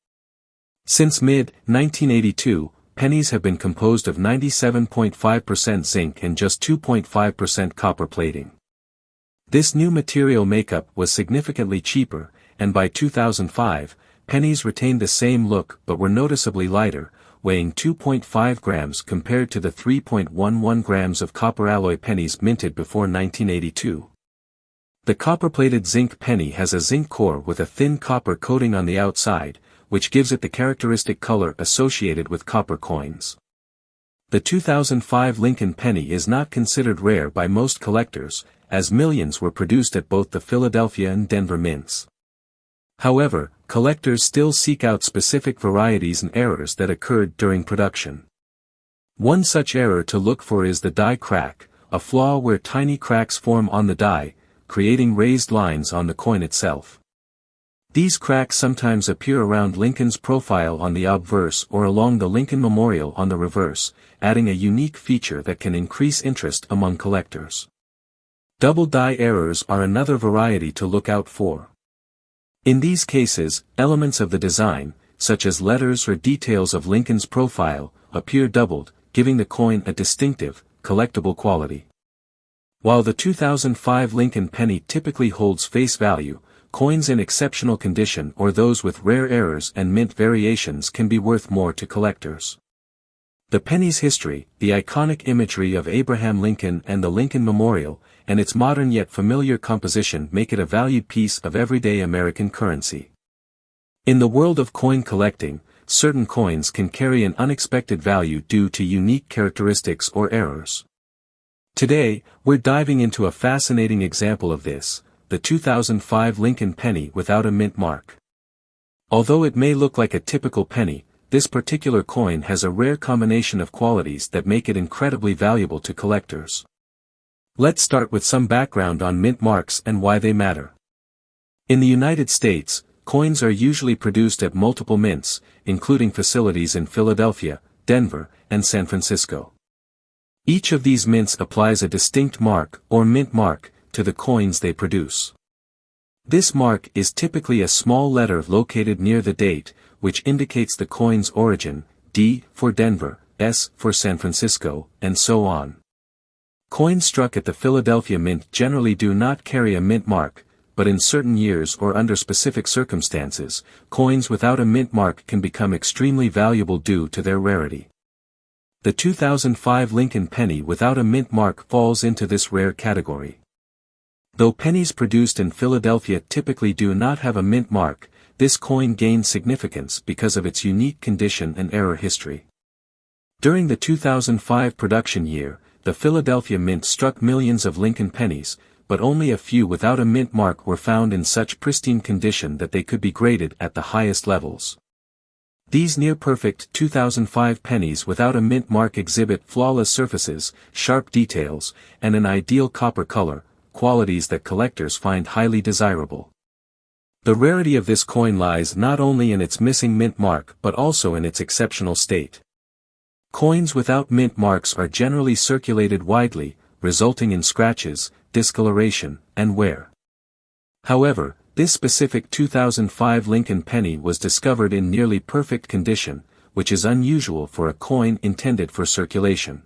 Since mid-1982, pennies have been composed of 97.5% zinc and just 2.5% copper plating. This new material makeup was significantly cheaper, and by 2005, pennies retained the same look but were noticeably lighter, weighing 2.5 grams compared to the 3.11 grams of copper alloy pennies minted before 1982. The copper-plated zinc penny has a zinc core with a thin copper coating on the outside, which gives it the characteristic color associated with copper coins. The 2005 Lincoln penny is not considered rare by most collectors, as millions were produced at both the Philadelphia and Denver mints. However, collectors still seek out specific varieties and errors that occurred during production. One such error to look for is the die crack, a flaw where tiny cracks form on the die, creating raised lines on the coin itself. These cracks sometimes appear around Lincoln's profile on the obverse or along the Lincoln Memorial on the reverse, adding a unique feature that can increase interest among collectors. Double die errors are another variety to look out for. In these cases, elements of the design, such as letters or details of Lincoln's profile, appear doubled, giving the coin a distinctive, collectible quality. While the 2005 Lincoln penny typically holds face value, coins in exceptional condition or those with rare errors and mint variations can be worth more to collectors. The penny's history, the iconic imagery of Abraham Lincoln and the Lincoln Memorial, and its modern yet familiar composition make it a valued piece of everyday American currency. In the world of coin collecting, certain coins can carry an unexpected value due to unique characteristics or errors. Today, we're diving into a fascinating example of this, the 2005 Lincoln penny without a mint mark. Although it may look like a typical penny, this particular coin has a rare combination of qualities that make it incredibly valuable to collectors. Let's start with some background on mint marks and why they matter. In the United States, coins are usually produced at multiple mints, including facilities in Philadelphia, Denver, and San Francisco. Each of these mints applies a distinct mark, or mint mark, to the coins they produce. This mark is typically a small letter located near the date, which indicates the coin's origin, D for Denver, S for San Francisco, and so on. Coins struck at the Philadelphia Mint generally do not carry a mint mark, but in certain years or under specific circumstances, coins without a mint mark can become extremely valuable due to their rarity. The 2005 Lincoln penny without a mint mark falls into this rare category. Though pennies produced in Philadelphia typically do not have a mint mark, this coin gains significance because of its unique condition and error history. During the 2005 production year, the Philadelphia Mint struck millions of Lincoln pennies, but only a few without a mint mark were found in such pristine condition that they could be graded at the highest levels. These near-perfect 2005 pennies without a mint mark exhibit flawless surfaces, sharp details, and an ideal copper color, qualities that collectors find highly desirable. The rarity of this coin lies not only in its missing mint mark but also in its exceptional state. Coins without mint marks are generally circulated widely, resulting in scratches, discoloration, and wear. However, this specific 2005 Lincoln penny was discovered in nearly perfect condition, which is unusual for a coin intended for circulation.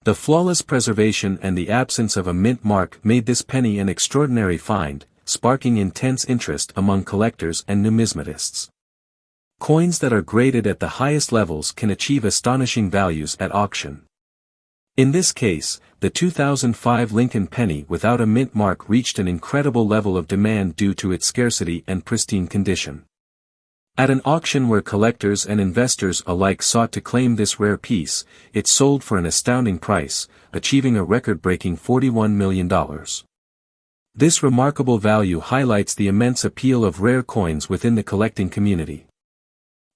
The flawless preservation and the absence of a mint mark made this penny an extraordinary find, sparking intense interest among collectors and numismatists. Coins that are graded at the highest levels can achieve astonishing values at auction. In this case, the 2005 Lincoln penny without a mint mark reached an incredible level of demand due to its scarcity and pristine condition. At an auction where collectors and investors alike sought to claim this rare piece, it sold for an astounding price, achieving a record-breaking $41 million. This remarkable value highlights the immense appeal of rare coins within the collecting community.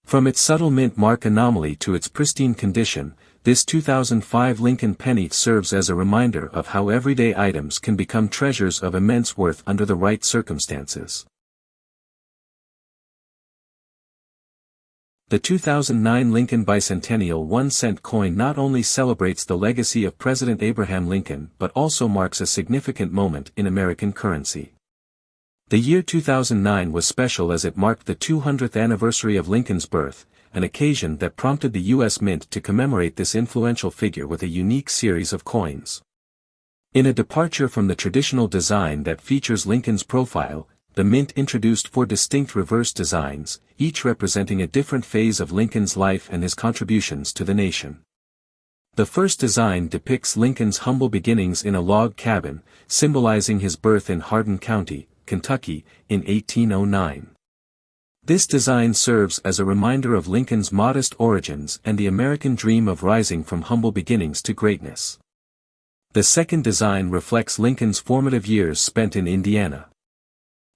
From its subtle mint mark anomaly to its pristine condition, this 2005 Lincoln penny serves as a reminder of how everyday items can become treasures of immense worth under the right circumstances. The 2009 Lincoln Bicentennial 1-cent coin not only celebrates the legacy of President Abraham Lincoln but also marks a significant moment in American currency. The year 2009 was special as it marked the 200th anniversary of Lincoln's birth, an occasion that prompted the U.S. Mint to commemorate this influential figure with a unique series of coins. In a departure from the traditional design that features Lincoln's profile, the Mint introduced 4 distinct reverse designs, each representing a different phase of Lincoln's life and his contributions to the nation. The first design depicts Lincoln's humble beginnings in a log cabin, symbolizing his birth in Hardin County, Kentucky, in 1809. This design serves as a reminder of Lincoln's modest origins and the American dream of rising from humble beginnings to greatness. The second design reflects Lincoln's formative years spent in Indiana.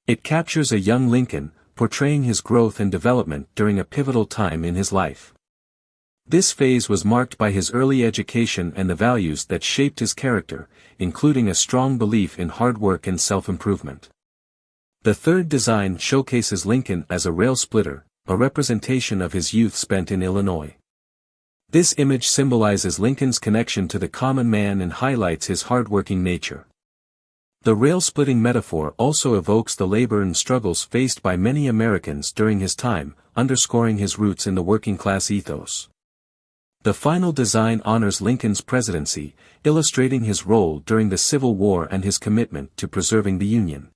It captures a young Lincoln, portraying his growth and development during a pivotal time in his life. This phase was marked by his early education and the values that shaped his character, including a strong belief in hard work and self-improvement. The third design showcases Lincoln as a rail splitter, a representation of his youth spent in Illinois. This image symbolizes Lincoln's connection to the common man and highlights his hard-working nature. The rail-splitting metaphor also evokes the labor and struggles faced by many Americans during his time, underscoring his roots in the working-class ethos. The final design honors Lincoln's presidency, illustrating his role during the Civil War and his commitment to preserving the Union.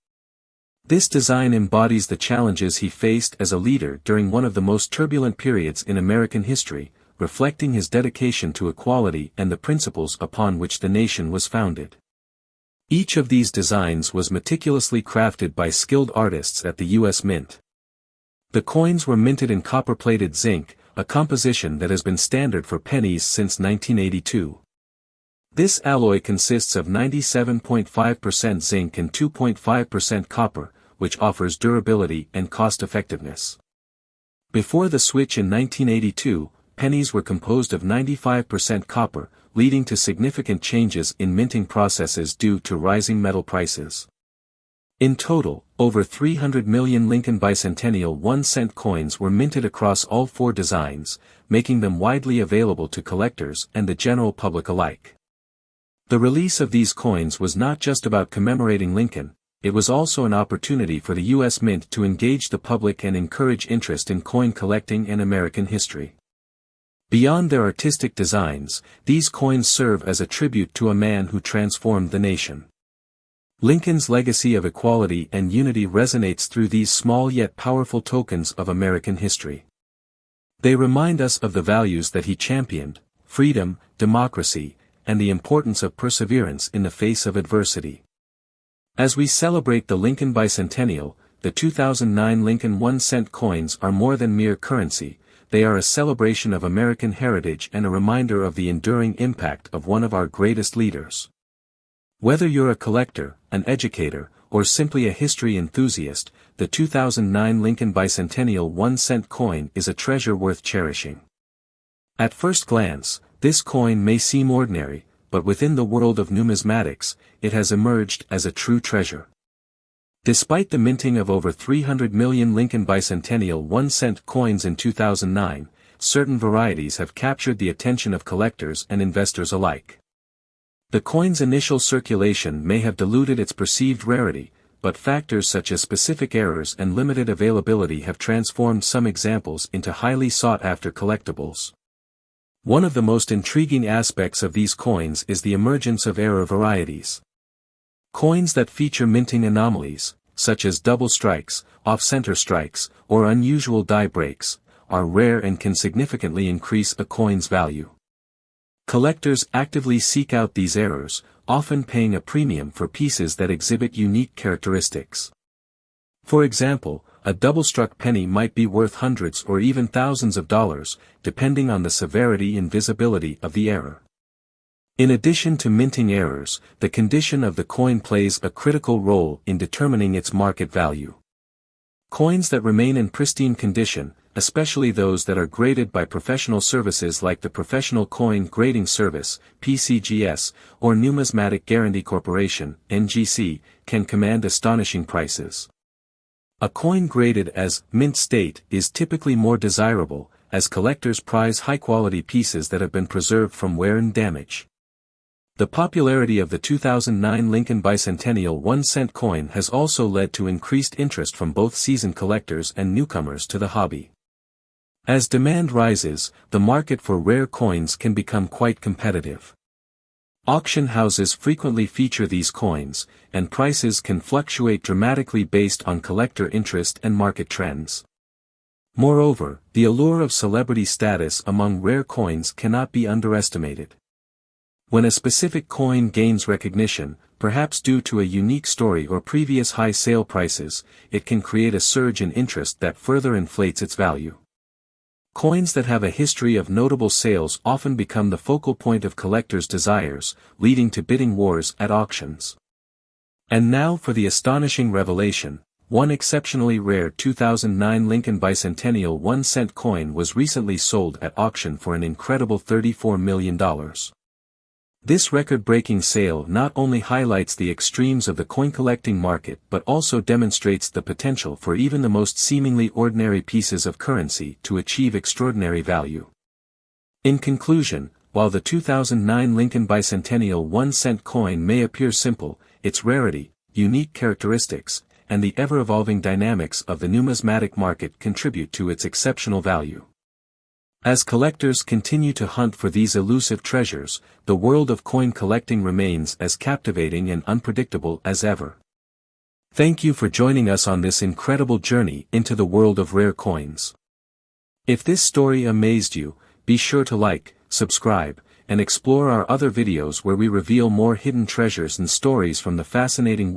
This design embodies the challenges he faced as a leader during one of the most turbulent periods in American history, reflecting his dedication to equality and the principles upon which the nation was founded. Each of these designs was meticulously crafted by skilled artists at the U.S. Mint. The coins were minted in copper-plated zinc, a composition that has been standard for pennies since 1982. This alloy consists of 97.5% zinc and 2.5% copper, which offers durability and cost-effectiveness. Before the switch in 1982, pennies were composed of 95% copper, leading to significant changes in minting processes due to rising metal prices. In total, over 300 million Lincoln Bicentennial 1-cent coins were minted across all four designs, making them widely available to collectors and the general public alike. The release of these coins was not just about commemorating Lincoln, it was also an opportunity for the U.S. Mint to engage the public and encourage interest in coin collecting and American history. Beyond their artistic designs, these coins serve as a tribute to a man who transformed the nation. Lincoln's legacy of equality and unity resonates through these small yet powerful tokens of American history. They remind us of the values that he championed: freedom, democracy, and the importance of perseverance in the face of adversity. As we celebrate the Lincoln Bicentennial, the 2009 Lincoln 1-cent coins are more than mere currency, they are a celebration of American heritage and a reminder of the enduring impact of one of our greatest leaders. Whether you're a collector, an educator, or simply a history enthusiast, the 2009 Lincoln Bicentennial 1-cent coin is a treasure worth cherishing. At first glance, this coin may seem ordinary, but within the world of numismatics, it has emerged as a true treasure. Despite the minting of over 300 million Lincoln Bicentennial 1-cent coins in 2009, certain varieties have captured the attention of collectors and investors alike. The coin's initial circulation may have diluted its perceived rarity, but factors such as specific errors and limited availability have transformed some examples into highly sought-after collectibles. One of the most intriguing aspects of these coins is the emergence of error varieties. Coins that feature minting anomalies, such as double strikes, off-center strikes, or unusual die breaks, are rare and can significantly increase a coin's value. Collectors actively seek out these errors, often paying a premium for pieces that exhibit unique characteristics. For example, a double-struck penny might be worth hundreds or even thousands of dollars, depending on the severity and visibility of the error. In addition to minting errors, the condition of the coin plays a critical role in determining its market value. Coins that remain in pristine condition, especially those that are graded by professional services like the Professional Coin Grading Service, PCGS, or Numismatic Guarantee Corporation, NGC, can command astonishing prices. A coin graded as mint state is typically more desirable, as collectors prize high-quality pieces that have been preserved from wear and damage. The popularity of the 2009 Lincoln Bicentennial 1-cent coin has also led to increased interest from both seasoned collectors and newcomers to the hobby. As demand rises, the market for rare coins can become quite competitive. Auction houses frequently feature these coins, and prices can fluctuate dramatically based on collector interest and market trends. Moreover, the allure of celebrity status among rare coins cannot be underestimated. When a specific coin gains recognition, perhaps due to a unique story or previous high sale prices, it can create a surge in interest that further inflates its value. Coins that have a history of notable sales often become the focal point of collectors' desires, leading to bidding wars at auctions. And now for the astonishing revelation: one exceptionally rare 2009 Lincoln Bicentennial 1-cent coin was recently sold at auction for an incredible $34 million. This record-breaking sale not only highlights the extremes of the coin-collecting market but also demonstrates the potential for even the most seemingly ordinary pieces of currency to achieve extraordinary value. In conclusion, while the 2009 Lincoln Bicentennial 1-cent coin may appear simple, its rarity, unique characteristics, and the ever-evolving dynamics of the numismatic market contribute to its exceptional value. As collectors continue to hunt for these elusive treasures, the world of coin collecting remains as captivating and unpredictable as ever. Thank you for joining us on this incredible journey into the world of rare coins. If this story amazed you, be sure to like, subscribe, and explore our other videos where we reveal more hidden treasures and stories from the fascinating world